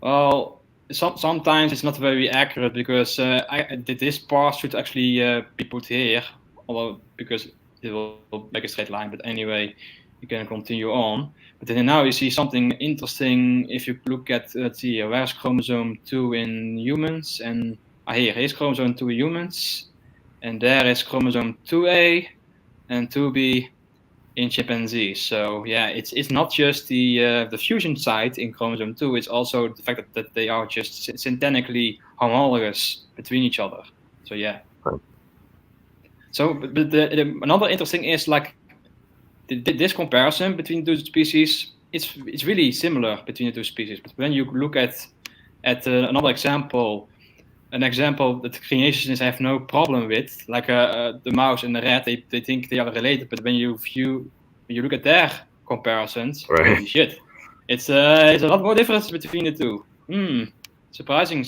Well, sometimes it's not very accurate because this part should actually be put here, although because it will make a straight line. But anyway, you can continue on. But then now you see something interesting. If you look at, let's see, where's chromosome 2 in humans? And here's chromosome 2 in humans, and there is chromosome 2A and 2B in chimpanzees. So yeah, it's not just the fusion site in chromosome 2, it's also the fact that they are just synthetically homologous between each other. So yeah. So but another interesting is like this comparison between the two species, it's really similar between the two species. But when you look at another example, an example that creationists have no problem with, like the mouse and the rat, they think they are related, but when you look at their comparisons, holy shit, it's a lot more difference between the two. Surprising.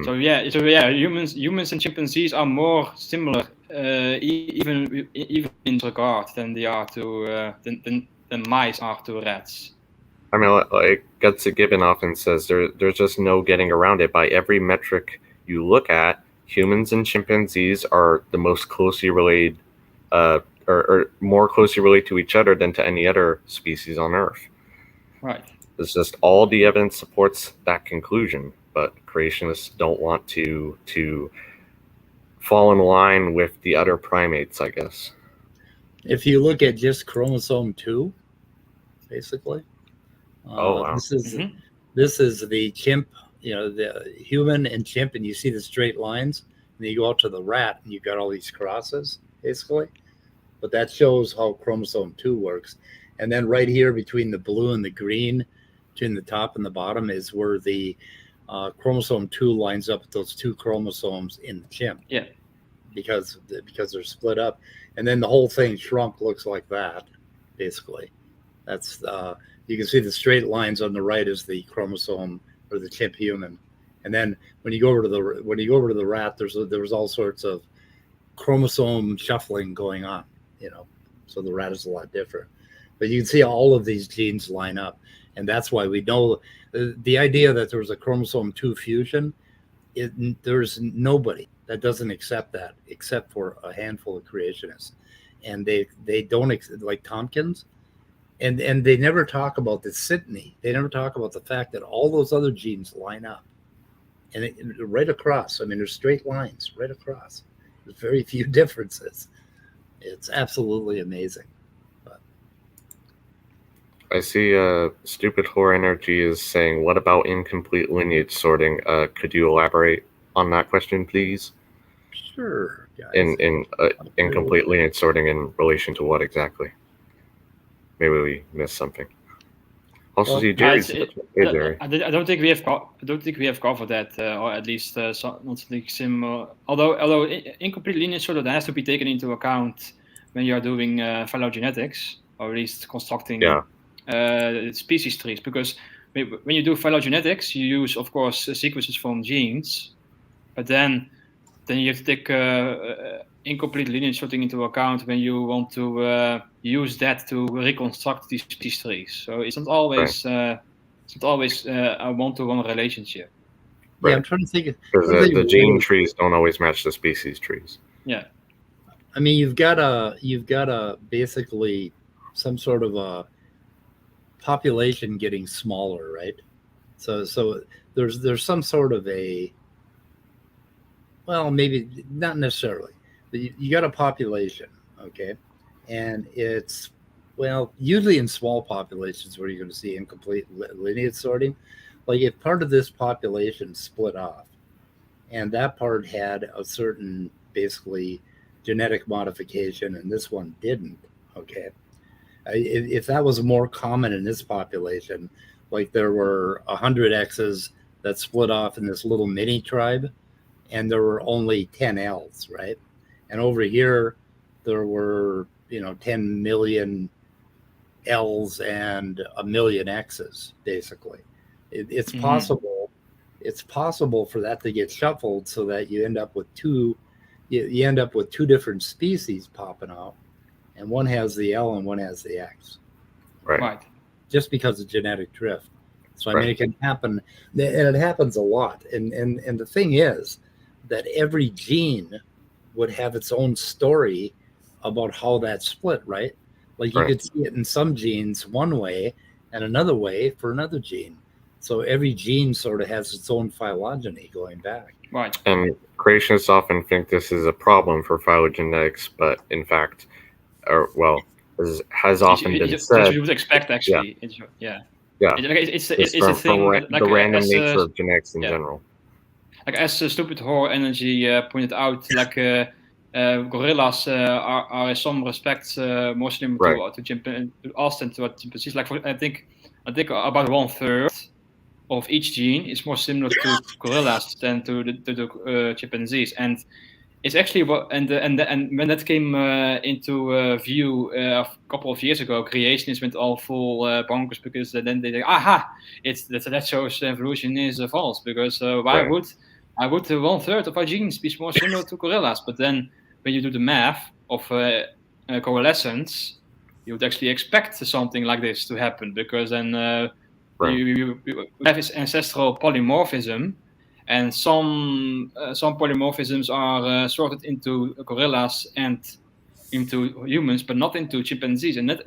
So yeah, humans and chimpanzees are more similar, even in regard than they are to than mice are to rats. I mean, like Gutsa Gibbon often says, there's just no getting around it. By every metric you look at, humans and chimpanzees are the most closely related, or more closely related to each other than to any other species on Earth. Right. It's just all the evidence supports that conclusion, but creationists don't want to fall in line with the other primates, I guess. If you look at just chromosome 2, basically. Wow. This is the chimp, the human and chimp, and you see the straight lines, and then you go out to the rat and you've got all these crosses, basically. But that shows how chromosome 2 works. And then right here between the blue and the green, between the top and the bottom, is where the chromosome 2 lines up with those 2 chromosomes in the chimp. Yeah. Because they're split up. And then the whole thing shrunk looks like that, basically. That's you can see the straight lines on the right is the chromosome or the chimp human, and then when you go over to the rat, there's all sorts of chromosome shuffling going on, so the rat is a lot different. But you can see all of these genes line up, and that's why we know the idea that there was a chromosome 2 fusion. There's nobody that doesn't accept that, except for a handful of creationists, and they don't like Tompkins. And they never talk about the synteny. They never talk about the fact that all those other genes line up, and right across. I mean, there's straight lines right across. There's very few differences. It's absolutely amazing. But I see Stupid Horror Energy is saying, what about incomplete lineage sorting? Could you elaborate on that question, please? Sure, guys. In incomplete lineage sorting in relation to what exactly? Maybe we missed something. Also, see Jerry's. I don't think we have covered that, or at least not something similar. Although incomplete lineage sort of has to be taken into account when you are doing phylogenetics, or at least constructing species trees, because when you do phylogenetics, you use, of course, sequences from genes, but then you have to take incomplete lineage sorting into account when you want to use that to reconstruct these trees. So it's not always a one-to-one relationship. Yeah, Right. I'm trying to think. Because the gene trees don't always match the species trees. Yeah. I mean, you've got a basically some sort of a population getting smaller, right? So there's some sort of a, well, maybe not necessarily, but you got a population, okay, and it's, well, usually in small populations where you're going to see incomplete lineage sorting, like if part of this population split off, and that part had a certain basically genetic modification, and this one didn't, okay. If that was more common in this population, like there were 100 X's that split off in this little mini tribe, and there were only 10 L's, right? And over here, there were 10 million L's and a million X's, basically. It's possible. It's possible for that to get shuffled so that you end up with two different species popping out, and one has the L and one has the X. Right. Just because of genetic drift. So I mean, it can happen, and it happens a lot. And the thing is that every gene would have its own story about how that split, right? Like you could see it in some genes one way and another way for another gene. So every gene sort of has its own phylogeny going back. Right. And creationists often think this is a problem for phylogenetics, but in fact, has often been said. You would expect, actually. Yeah. It's a thing. The random nature of genetics in general. Like as Stupid Horror Energy pointed out, like gorillas are in some respects more similar to chimpanzees than to chimpanzees. Like I think about 1/3 of each gene is more similar to gorillas than to the chimpanzees, and it's actually and when that came into view a couple of years ago, creationists went all full bonkers, because then they think, that shows evolution is false, because why would 1/3 of our genes be more similar to gorillas? But then when you do the math of coalescence, you would actually expect something like this to happen, because then you have this ancestral polymorphism, and some polymorphisms are sorted into gorillas and into humans, but not into chimpanzees, and that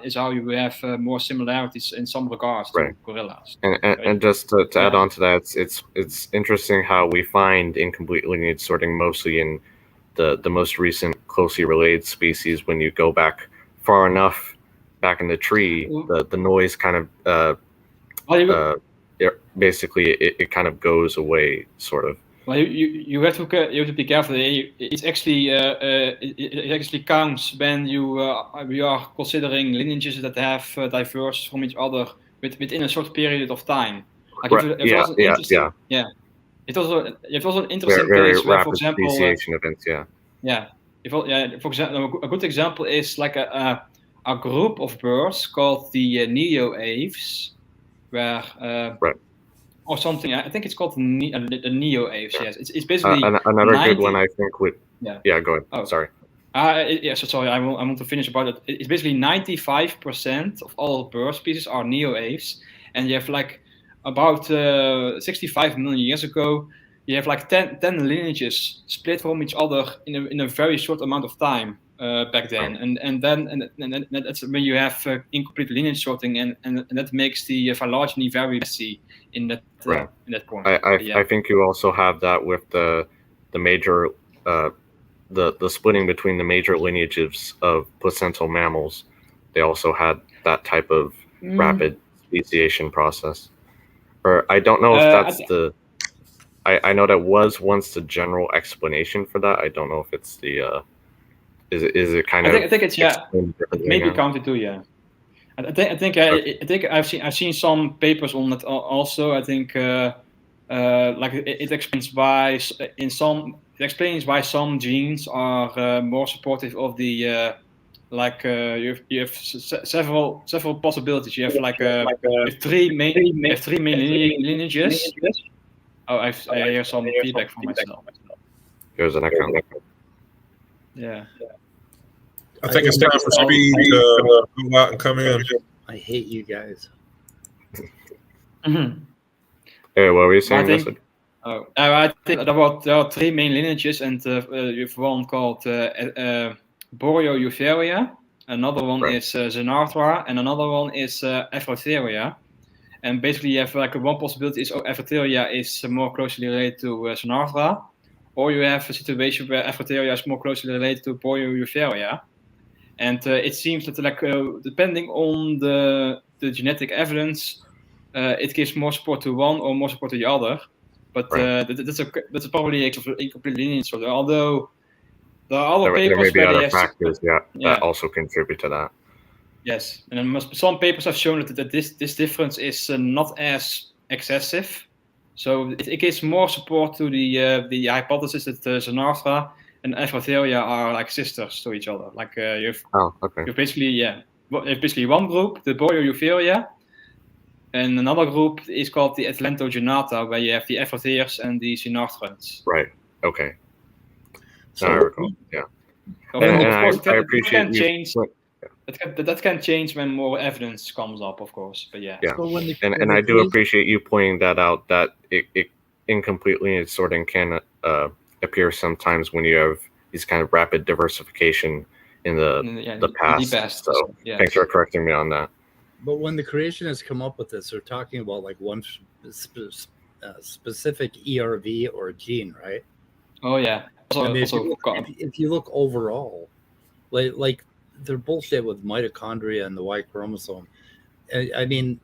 is how you have more similarities in some regards to gorillas. And just to add on to that, it's interesting how we find incomplete lineage sorting mostly in the most recent closely related species. When you go back far enough back in the tree, the noise kind of basically it kind of goes away, sort of. Well, you have to be careful. It actually counts when we are considering lineages that have diverged from each other within a short period of time. Like It was also an interesting case where, for example, speciation events. For example, a good example is like a group of birds called the Neo-Aves, where or something. I think it's called the Neo-Aves. Yes, it's basically another good one. I think would. Yeah. Go ahead. Oh, sorry. So sorry. I want to finish about it. It's basically 95% of all bird species are Neo-Aves, and you have like about 65 million years ago, you have like 10 lineages split from each other in a very short amount of time back then, and that's when you have incomplete lineage sorting, and that makes the phylogeny very messy in that point. I think you also have that with the major the splitting between the major lineages of placental mammals. They also had that type of rapid speciation process. Or I don't know if that's I know that was once the general explanation for that. I don't know if it's the is it kind of. I think it's maybe counted too. I think I've seen some papers on it also. I think like it explains why some genes are more supportive of the you have several possibilities. You have three main lineages. Oh, I hear some feedback from myself. Here's an echo. Yeah. I think it's time for Speed to go out and come in. I hate you guys. Mm-hmm. Hey, what were you saying? I think there are three main lineages, and you have one called Boreoeutheria, another one is Xenarthra, and another one is Aphrotheria. And basically, you have one possibility is Aphrotheria is more closely related to Xenarthra, or you have a situation where Aphrotheria is more closely related to Boreoeutheria. And it seems that depending on the genetic evidence, it gives more support to one or more support to the other. But that's probably a incomplete lineage. So although there are other papers there may be where other factors that also contribute to that. Yes, and then some papers have shown that this difference is not as excessive. So it gives more support to the hypothesis that Xenarthra and Aphrotheria are like sisters to each other. Like you've basically one group, the Boreoeutheria, and another group is called the Atlantogenata, where you have the Aphrotheres and the Xenarthrans. Right. Okay. So I recall. Yeah. Of course, I appreciate that can change when more evidence comes up, of course. But yeah. Yeah. So and I do appreciate you pointing that out. That it incomplete lineage sorting can appear sometimes when you have these kind of rapid diversification in the past. So thanks for correcting me on that. But when the creationists come up with this, they're talking about like one specific ERV or gene, right? Oh yeah. If you look overall, like they're bullshit with mitochondria and the Y chromosome. I mean,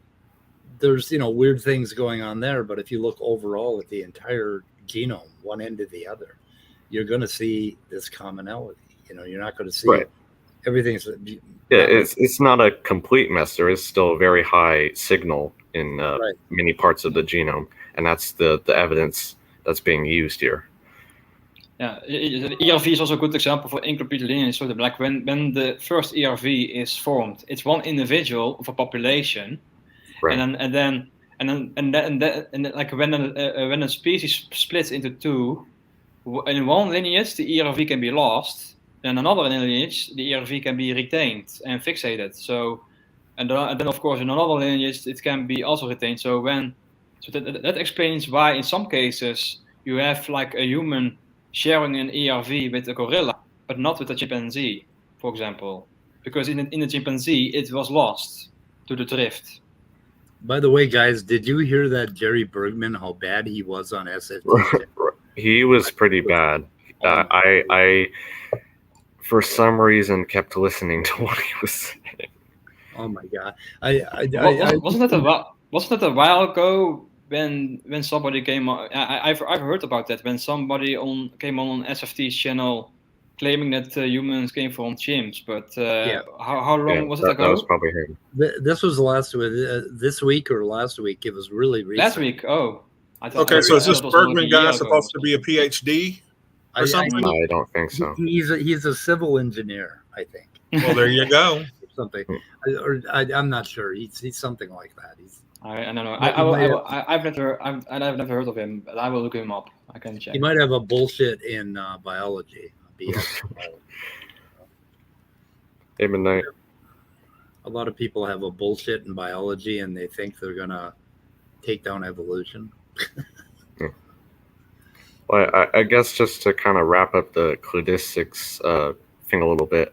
there's weird things going on there, but if you look overall at the entire genome, one end to the other, you're going to see this commonality. You're not going to see everything's. Yeah, it's not a complete mess. There is still a very high signal in many parts of the genome, and that's the evidence that's being used here. Yeah, the ERV is also a good example for incomplete lineage. So like when the first ERV is formed, it's one individual of a population, and then like when a species splits into two, in one lineage the ERV can be lost. In another lineage, the ERV can be retained and fixated. So, and then of course in another lineage it can be also retained. So that explains why in some cases you have like a human sharing an ERV with a gorilla, but not with a chimpanzee, for example, because in the chimpanzee it was lost to the drift. By the way, guys, did you hear that Jerry Bergman? How bad he was on SFT? He was pretty bad. I for some reason kept listening to what he was saying. Oh my god! Wasn't it a while ago when somebody came on? I've heard about that when somebody came on SFT's channel claiming that humans came from chimps. But how long was it ago? That was probably him. This was this week or last week. It was really recent. Last week. Oh. Okay, so is this Bergman guy supposed to be a PhD? Or something? I don't think so. He's a civil engineer, I think. Well, there you go. Something, I'm not sure. He's something like that. I don't know. I've never heard of him, but I will look him up. I can check. He might have a bullshit in biology. Even though a lot of people have a bullshit in biology, and they think they're gonna take down evolution. Well, I guess just to kind of wrap up the cladistics thing a little bit,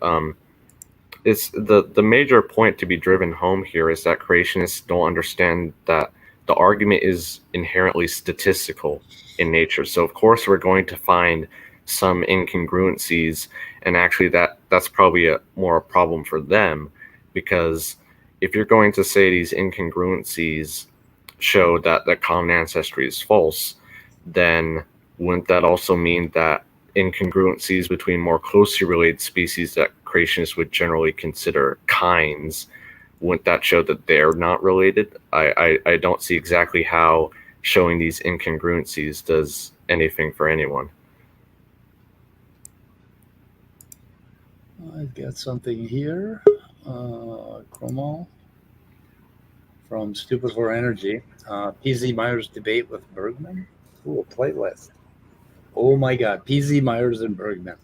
it's the major point to be driven home here is that creationists don't understand that the argument is inherently statistical in nature. So of course we're going to find some incongruencies, and actually that's probably more a problem for them, because if you're going to say these incongruencies show that the common ancestry is false, then wouldn't that also mean that incongruencies between more closely related species that creationists would generally consider kinds, wouldn't that show that they're not related? I don't see exactly how showing these incongruencies does anything for anyone. I've got something here. Chromal from Stupid for Energy. PZ Myers debate with Bergman. Ooh, a playlist. Oh my God, PZ Myers and Bergman.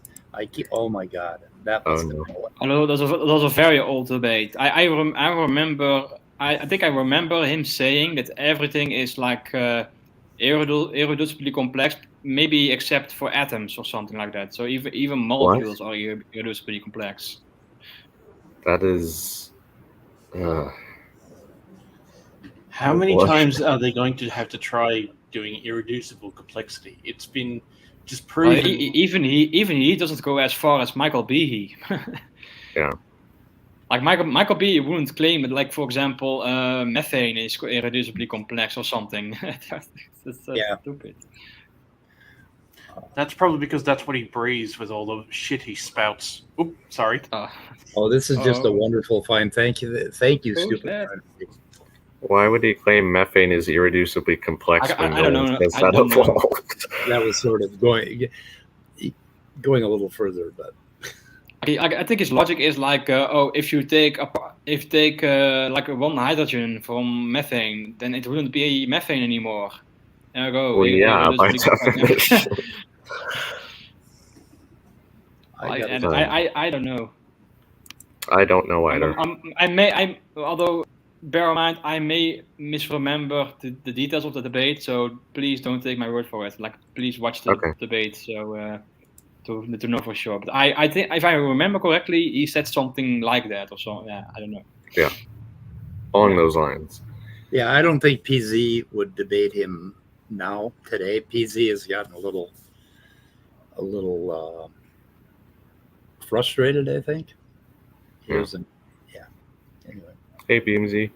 Oh my God, that was. Although that was a very old debate. I remember. I think I remember him saying that everything is like irreducibly complex, maybe except for atoms or something like that. So even molecules are irreducibly complex. That is. How many times are they going to have to try doing irreducible complexity? It's been just proven. Even he doesn't go as far as Michael Behe. Yeah. Like Michael Behe wouldn't claim that, like, for example, methane is irreducibly complex or something. That's stupid. That's probably because that's what he breathes with all the shit he spouts. Oops, sorry. Oh, this is just a wonderful find. Thank you, Stupid. Why would he claim methane is irreducibly complex when no one says that evolved? That was sort of going a little further, but I think his logic is like, if you take like one hydrogen from methane, then it wouldn't be methane anymore. Ergo, well, yeah, by definition. I don't know. I don't know either. Although, bear in mind, I may misremember the details of the debate, so please don't take my word for it. Like, please watch the debate, so to know for sure. But I think, if I remember correctly, he said something like that or so. Yeah, I don't know. Yeah, along those lines. Yeah, I don't think PZ would debate him now today. PZ has gotten a little frustrated, I think. Anyway. Hey, Beamsy.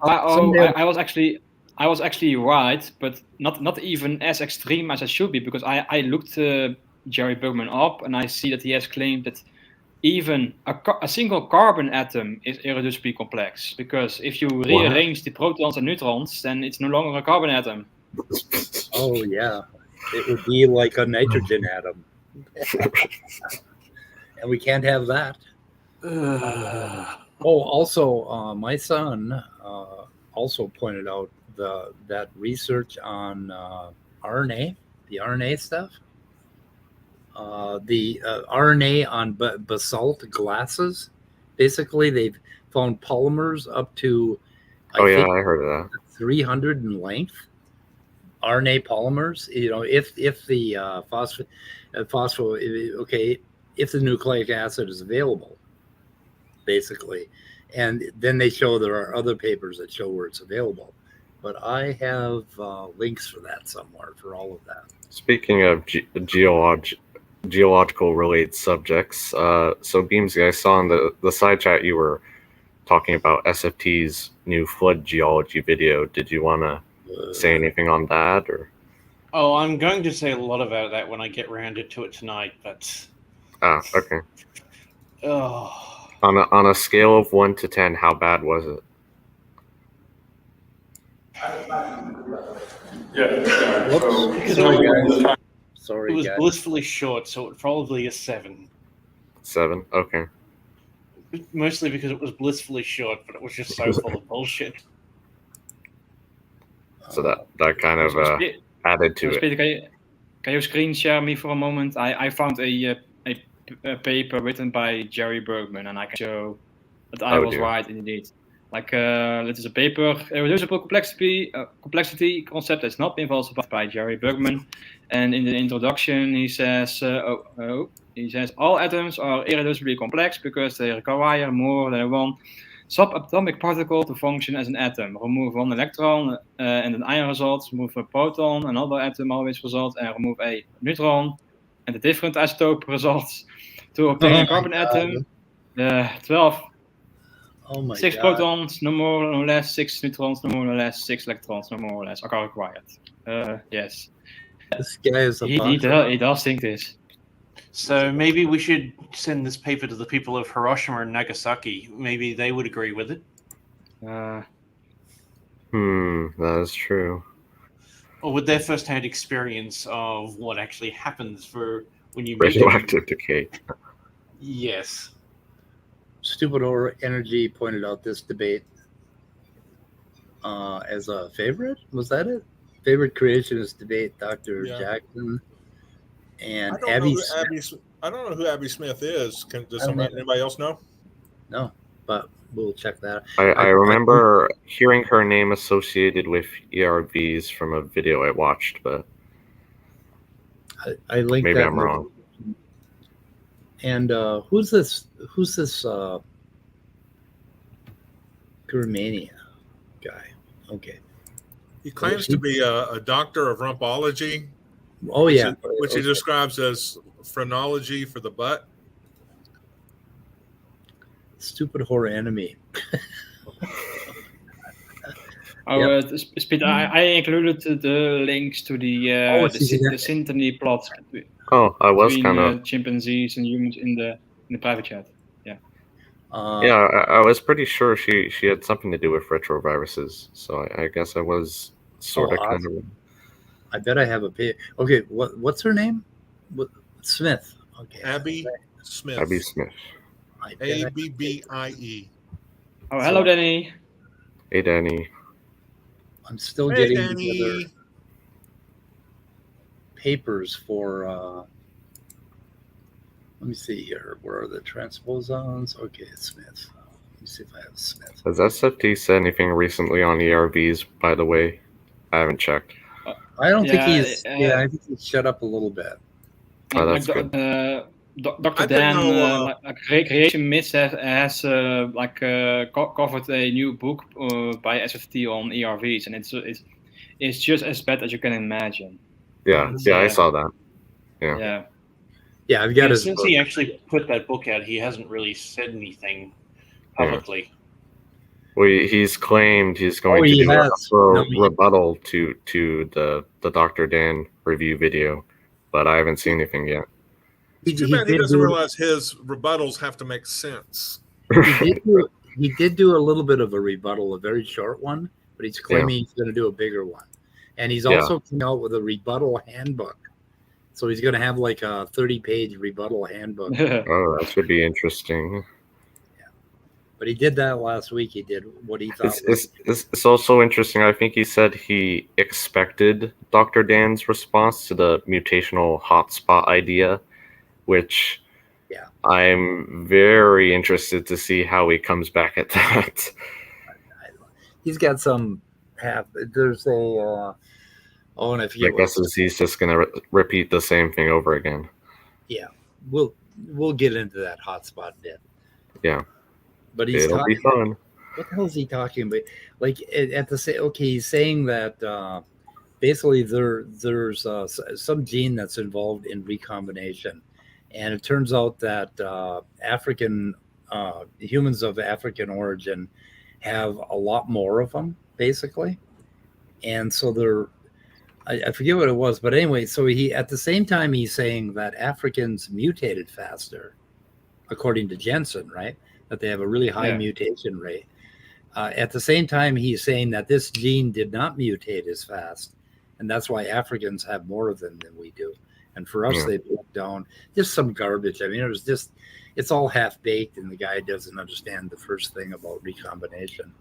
I was actually right, but not even as extreme as I should be, because I looked Jerry Bergman up, and I see that he has claimed that even a single carbon atom is irreducibly complex, because if you rearrange the protons and neutrons, then it's no longer a carbon atom. Oh yeah, it would be like a nitrogen atom, and we can't have that. Also, my son also pointed out that research on RNA, the RNA stuff, the RNA on basalt glasses. Basically, they've found polymers up to I heard of that. 300 in length. RNA polymers. You know, if the if the nucleic acid is available, basically. And then they show there are other papers that show where it's available. But I have links for that somewhere, for all of that. Speaking of geological related subjects, so Beamsy, I saw in the side chat you were talking about SFT's new flood geology video. Did you want to say anything on that? Or? Oh, I'm going to say a lot about that when I get rounded to it tonight, but... okay. Oh... On a scale of 1 to 10, how bad was it? Sorry, it was blissfully short, so it probably is 7. 7? Okay. Mostly because it was blissfully short, but it was just so full of bullshit. So that kind of added to it. Can you screen share me for a moment? I found a paper written by Jerry Bergman, and I can show that I was right indeed. Like, this is a paper, irreducible complexity concept that's not been falsified, by Jerry Bergman. And in the introduction, he says, all atoms are irreducibly complex because they require more than one subatomic particle to function as an atom. Remove one electron and an ion results, remove a proton, another atom always results, and remove a neutron, and the different isotope results. To obtain a carbon atom, 12. Oh my 6 God. protons, no more, no less. 6 neutrons, no more, no less. 6 electrons, no more, or less, are required. Yes. This guy is a he does think this. So maybe we should send this paper to the people of Hiroshima and Nagasaki. Maybe they would agree with it. That is true. Or with their first-hand experience of what actually happens for when you radioactive decay. Yes. Stupid Horror Energy pointed out this debate as a favorite. Was that it? Favorite creationist debate, Dr. Yeah. Jackson and I don't Abbie know Smith. I don't know who Abbie Smith is. Does anybody else know? No, but we'll check that out. I remember hearing her name associated with ERVs from a video I watched, but I linked maybe that. I'm wrong. And who's this Germania guy? Okay. He claims to be a doctor of rumpology. Oh, yeah. Which he describes as phrenology for the butt. Stupid Horror Enemy. Speed, I included the links to the syntony plots Oh, I was kind of chimpanzees and humans in the private chat. Yeah. I was pretty sure she had something to do with retroviruses, so I guess I was sort of kind of. I bet I have a page. Okay, what's her name? Smith. Okay. Abbie Smith. Abbie Smith. Abbie. Oh, hello, Danny. Hey, Danny. I'm still getting together papers for. Let me see here. Where are the transposons? Okay, Smith. Let me see if I have Smith. Has SFT said anything recently on ERVs, by the way? I haven't checked. I don't think he's. I think he's shut up a little bit. Oh, that's good. Dr. Dan, Creation Myths has covered a new book by SFT on ERVs, and it's just as bad as you can imagine. Yeah, I saw that. Yeah. Yeah, I've got his since book. he actually put that book out, he hasn't really said anything publicly. Well, he's claimed he's going to do a rebuttal to the Dr. Dan review video, but I haven't seen anything yet. It's too bad he doesn't realize his rebuttals have to make sense. He did do a little bit of a rebuttal, a very short one, but he's claiming he's going to do a bigger one. And he's also coming out with a rebuttal handbook. So he's going to have like a 30-page rebuttal handbook. Oh, that should be interesting. Yeah. But he did that last week. He did what he thought. It's also interesting. I think he said he expected Dr. Dan's response to the mutational hotspot idea, which I'm very interested to see how he comes back at that. He's got some there's a and I forget. I guess he's just going to repeat the same thing over again. Yeah, we'll get into that hotspot bit. Yeah, but it'll be fun. What the hell is he talking about? Like he's saying that basically there's some gene that's involved in recombination, and it turns out that African humans of African origin have a lot more of them, basically, and so they're. I forget what it was, but anyway, so he at the same time he's saying that Africans mutated faster, according to Jensen, right? That they have a really high mutation rate. At the same time, he's saying that this gene did not mutate as fast, and that's why Africans have more of them than we do. And for us, they broke down just some garbage. I mean, it's all half baked, and the guy doesn't understand the first thing about recombination.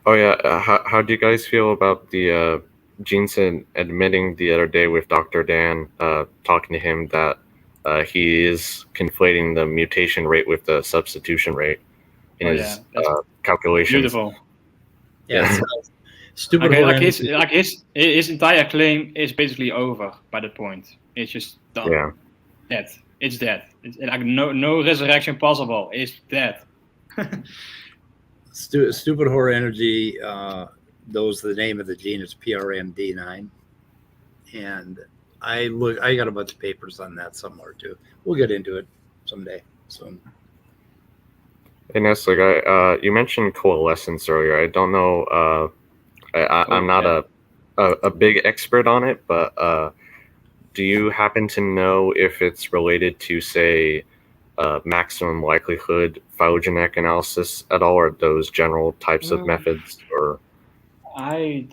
Oh yeah, how do you guys feel about the Jensen admitting the other day with Dr. Dan, talking to him that he is conflating the mutation rate with the substitution rate in his calculations. Beautiful. Yeah. Stupid. Okay, his entire claim is basically over by that point. It's just done. Yeah. Dead. It's dead. It's like no resurrection possible. It's dead. Stupid Horror Energy. The name of the gene is PRMD9, and I got a bunch of papers on that somewhere too. We'll get into it someday soon. Hey Nestle, you mentioned coalescence earlier. I don't know. I'm not a big expert on it, but do you happen to know if it's related to, say, maximum likelihood phylogenetic analysis at all, or those general types of methods, or? I'm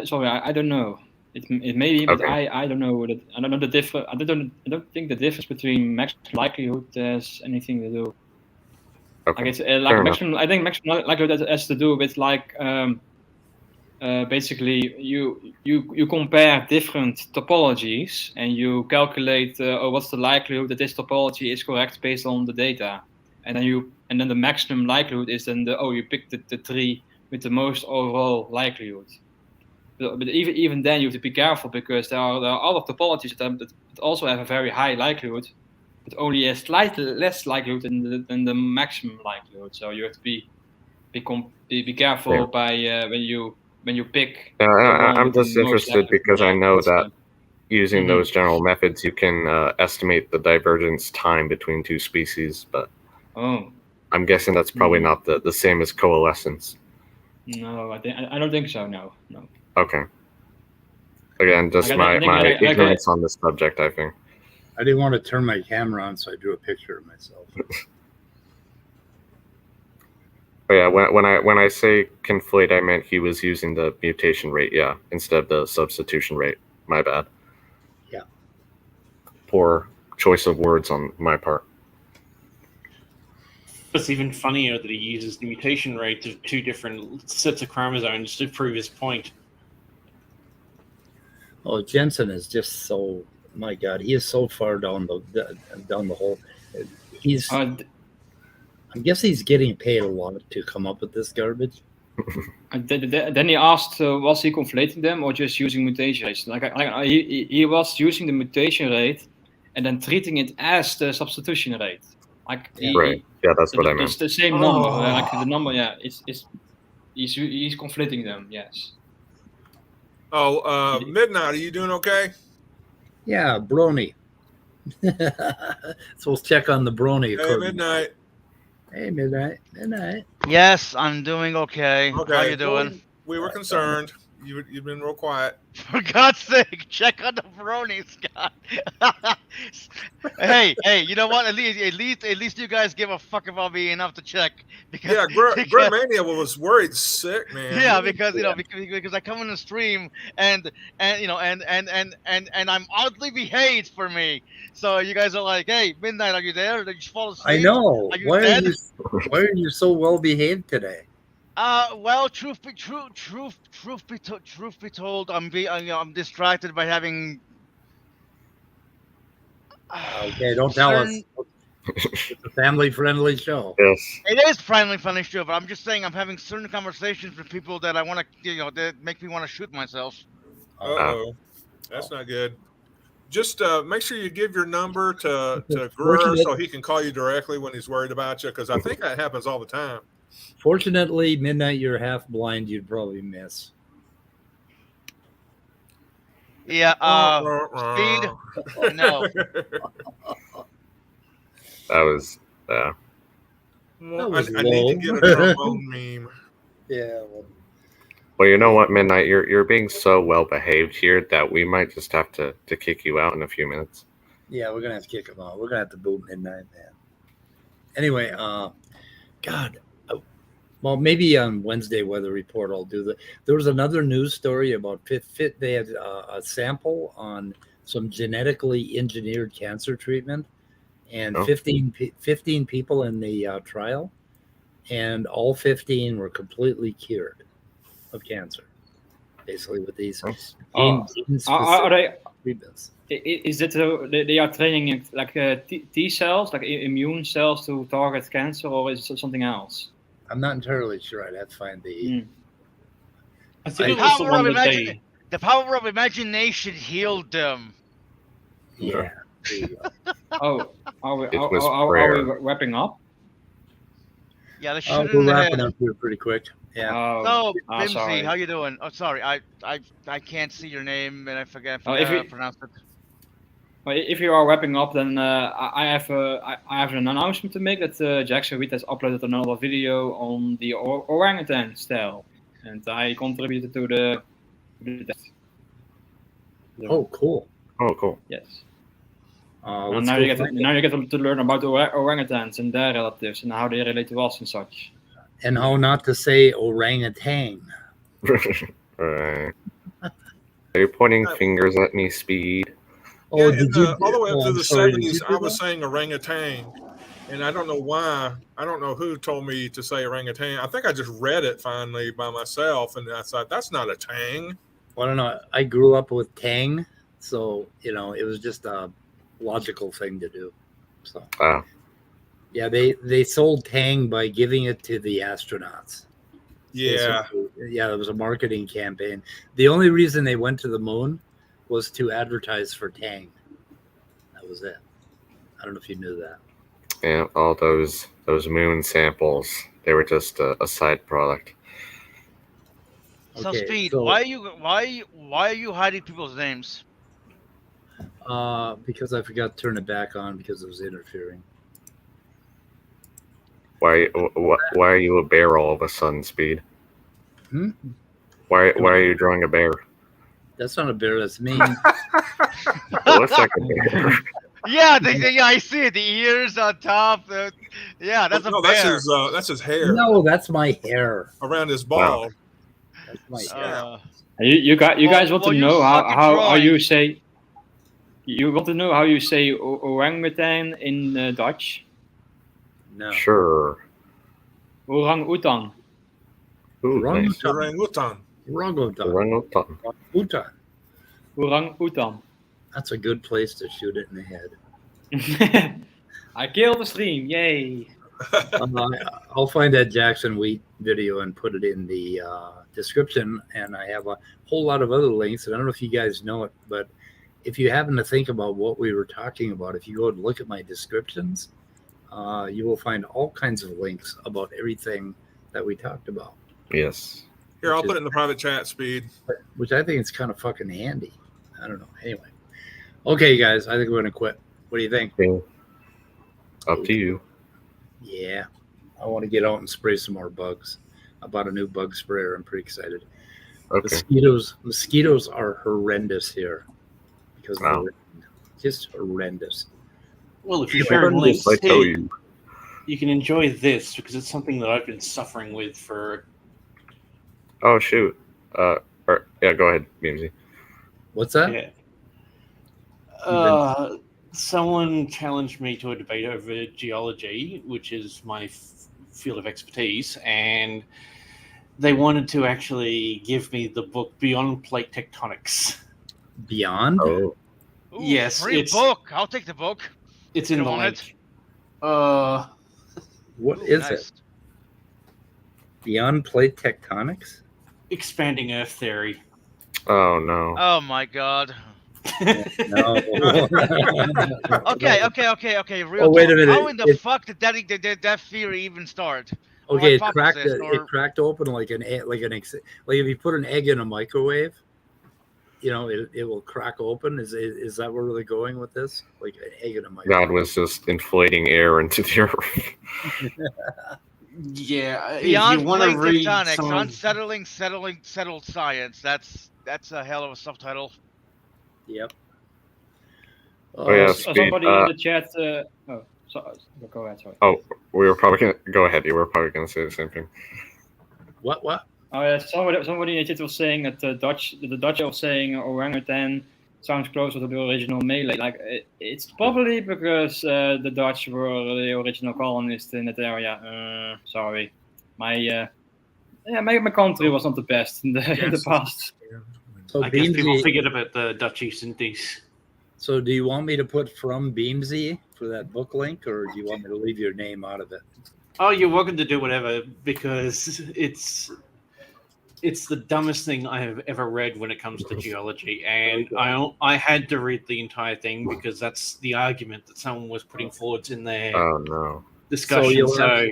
sorry. I don't know. It may be, but I don't know. I don't know the difference. I don't think the difference between maximum likelihood has anything to do. Okay. Like it's like maximum. I think maximum likelihood has to do with like basically you compare different topologies and you calculate what's the likelihood that this topology is correct based on the data, and then the maximum likelihood is then you picked the tree with the most overall likelihood. But even then you have to be careful because there are other topologies that also have a very high likelihood, but only a slightly less likelihood than the maximum likelihood. So you have to be careful by when you pick. I'm just interested because I know that using those general methods, you can estimate the divergence time between two species, but I'm guessing that's probably not the same as coalescence. No, I don't think so. No. Okay. Again, just my ignorance on this subject, I think. I didn't want to turn my camera on, so I drew a picture of myself. Oh, yeah, when I say conflate, I meant he was using the mutation rate, instead of the substitution rate. My bad. Yeah. Poor choice of words on my part. It's even funnier that he uses the mutation rate of two different sets of chromosomes to prove his point. Oh, Jensen is just so, my God, he is so far down the hole. He's, I guess he's getting paid a lot to come up with this garbage. Then he asked, was he conflating them or just using mutation rates? He was using the mutation rate and then treating it as the substitution rate. Right. Yeah, that's what I meant. It's the same number. Like the number, he's conflating them. Yes. Oh, Midnight, are you doing okay? Yeah, Brony. So let's check on the Brony. Hey, Midnight. Hey, Midnight. Yes, I'm doing okay. Okay. How you doing? We were concerned. You've been real quiet. For God's sake, check on the brony, Scott. hey, you know what? At least you guys give a fuck about me enough to check. Because, Grimania was worried sick, man. Yeah, because because I come in the stream and I'm oddly behaved for me. So you guys are like, hey, Midnight, are you there? Did you fall asleep? I know. Are you dead? Why are you so well behaved today? Well, truth be told, I'm distracted by having. Okay, don't tell us. It's a family-friendly show. Yes, it is friendly show, but I'm just saying I'm having certain conversations with people that I want to, that make me want to shoot myself. That's not good. Just make sure you give your number to Greer so he can call you directly when he's worried about you, because I think that happens all the time. Fortunately, Midnight, you're half blind. You'd probably miss. Yeah. Speed. No. That was. I need to get a trombone meme. Yeah. Well, you know what, Midnight? You're being so well behaved here that we might just have to kick you out in a few minutes. Yeah, we're gonna have to kick him out. We're gonna have to boot Midnight, man. Anyway, God. Well, maybe on Wednesday Weather Report I'll do that. There was another news story about Fit. They had a sample on some genetically engineered cancer treatment, and 15 people in the trial, and all 15 were completely cured of cancer, basically with these treatments. Is it they are training it like T cells, like immune cells to target cancer, or is it something else? I'm not entirely sure. I'd have to find the. I think it was the one that the power of imagination healed them. Yeah. Are we wrapping up? Yeah, they should. We're wrapping up here pretty quick. Yeah. Beamsy, how you doing? Oh, sorry, I can't see your name and I forget how to pronounce it. Well, if you are wrapping up, then I have an announcement to make that Jackson Reed has uploaded another video on the orangutan style, and I contributed to the test. Oh, cool. Yes. Now you get to learn about orangutans and their relatives and how they relate to us and such. And how not to say orangutan. Right. Are you pointing fingers at me, Speed? All the way up to the 70s, I was saying orangutan. And I don't know why. I don't know who told me to say orangutan. I think I just read it finally by myself, and I thought that's not a tang. Well, I don't know. I grew up with tang, so it was just a logical thing to do. So, yeah, they sold tang by giving it to the astronauts. Yeah, it was a marketing campaign. The only reason they went to the moon was to advertise for tang. That was it. I don't know if you knew that. Yeah, all those moon samples, they were just a side product. So Okay, Speed, so- why are you hiding people's names? Because I forgot to turn it back on because it was interfering. Why are you a bear all of a sudden, Speed? Why are you drawing a bear? That's not a bear. That's me. It looks like a bear. Yeah, I see it. The ears on top. Yeah, that's a bear. That's his hair. No, that's my hair. Around his ball. That's my hair. You guys want to know how you say. You want to know how you say orangutan in Dutch? No. Sure. Orangutan. Ooh, nice. Orangutan. Orangutan. Orangutan. That's a good place to shoot it in the head. I killed the stream. Yay. I'll find that Jackson Wheat video and put it in the description. And I have a whole lot of other links. And I don't know if you guys know it, but if you happen to think about what we were talking about, if you go and look at my descriptions, you will find all kinds of links about everything that we talked about. Yes. Here, I'll put it in the private chat, Speed. Which I think is kind of fucking handy. I don't know. Anyway. Okay, guys, I think we're going to quit. What do you think? Up to you. Yeah. I want to get out and spray some more bugs. I bought a new bug sprayer. I'm pretty excited. Okay. Mosquitoes are horrendous here. Because of the rain. Just horrendous. Well, if you share links, I tell you. You can enjoy this because it's something that I've been suffering with for. Oh shoot! Go ahead, Beamsy. What's that? Yeah. Someone challenged me to a debate over geology, which is my field of expertise, and they wanted to actually give me the book Beyond Plate Tectonics. Beyond? Oh. Ooh, yes, free book. I'll take the book. It's in the link. What is it? Beyond Plate Tectonics? Expanding Earth Theory. Oh no. Oh my god. No. Okay. Real wait a talk. minute. How in the fuck did that theory even start? Okay, it cracked open like an egg, like if you put an egg in a microwave, it will crack open. Is that where we're going with this? Like an egg in a microwave? God was just inflating air into the earth. Yeah. Beyond Plate Tectonics, settled science. That's a hell of a subtitle. Yep. Oh yeah, somebody in the chat. Go ahead. Sorry. Oh, we were probably gonna go ahead. You were probably gonna say the same thing. What? Oh yeah, somebody in the chat was saying that the Dutch are saying orangutan sounds closer to the original Malay. Like it's probably because the Dutch were the original colonists in that area. Sorry, my country was not the best in the past. So I guess people forget about the Dutch East Indies. So do you want me to put from Beamsy for that book link, or do you want me to leave your name out of it? Oh, you're welcome to do whatever, because it's the dumbest thing I have ever read when it comes to geology, and I had to read the entire thing because that's the argument that someone was putting forwards in their discussion. So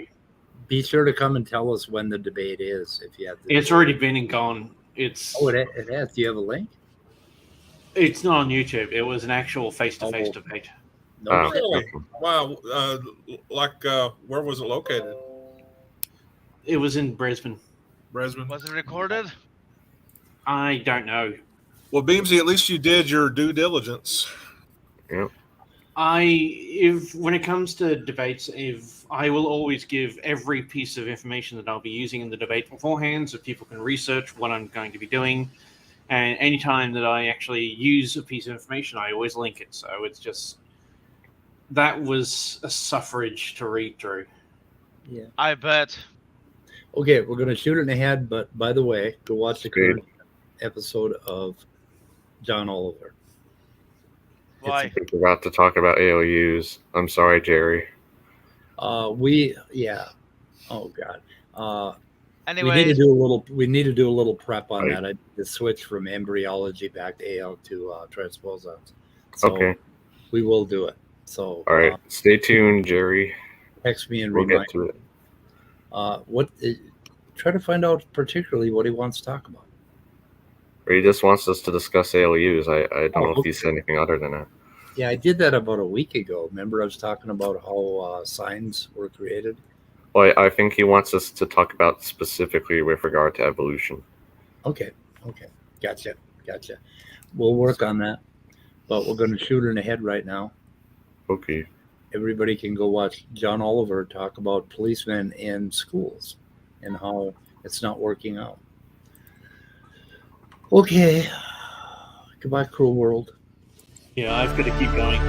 be sure to come and tell us when the debate is if you have. It's already been and gone. It has. Do you have a link? It's not on YouTube. It was an actual face-to-face debate. No. Really? Wow. Where was it located? It was in Brisbane. Was it recorded? I don't know. Well, Beamsy, at least you did your due diligence. Yep. When it comes to debates, I will always give every piece of information that I'll be using in the debate beforehand, so people can research what I'm going to be doing. And anytime that I actually use a piece of information, I always link it. So it's just that was a suffrage to read through. Yeah. I bet. Okay, we're going to shoot it in the head, but by the way, go watch the current episode of John Oliver. Why? I think we're about to talk about ALUs. I'm sorry, Jerry. Oh God. Anyway, we need to do a little prep on that. I did the switch from embryology back to AL to transposons. So Okay. we will do it. So All right, stay tuned, Jerry. Text me and We'll remind get to it. try to find out particularly what he wants to talk about. Or he just wants us to discuss ALUs. I don't know if he said anything other than that. Yeah, I did that about a week ago. Remember I was talking about how signs were created? Well, I think he wants us to talk about specifically with regard to evolution. Okay. Gotcha. We'll work on that. But we're going to shoot in the head right now. Okay. Everybody can go watch John Oliver talk about policemen in schools and how it's not working out. Okay. Goodbye, cruel world. Yeah, I've got to keep going.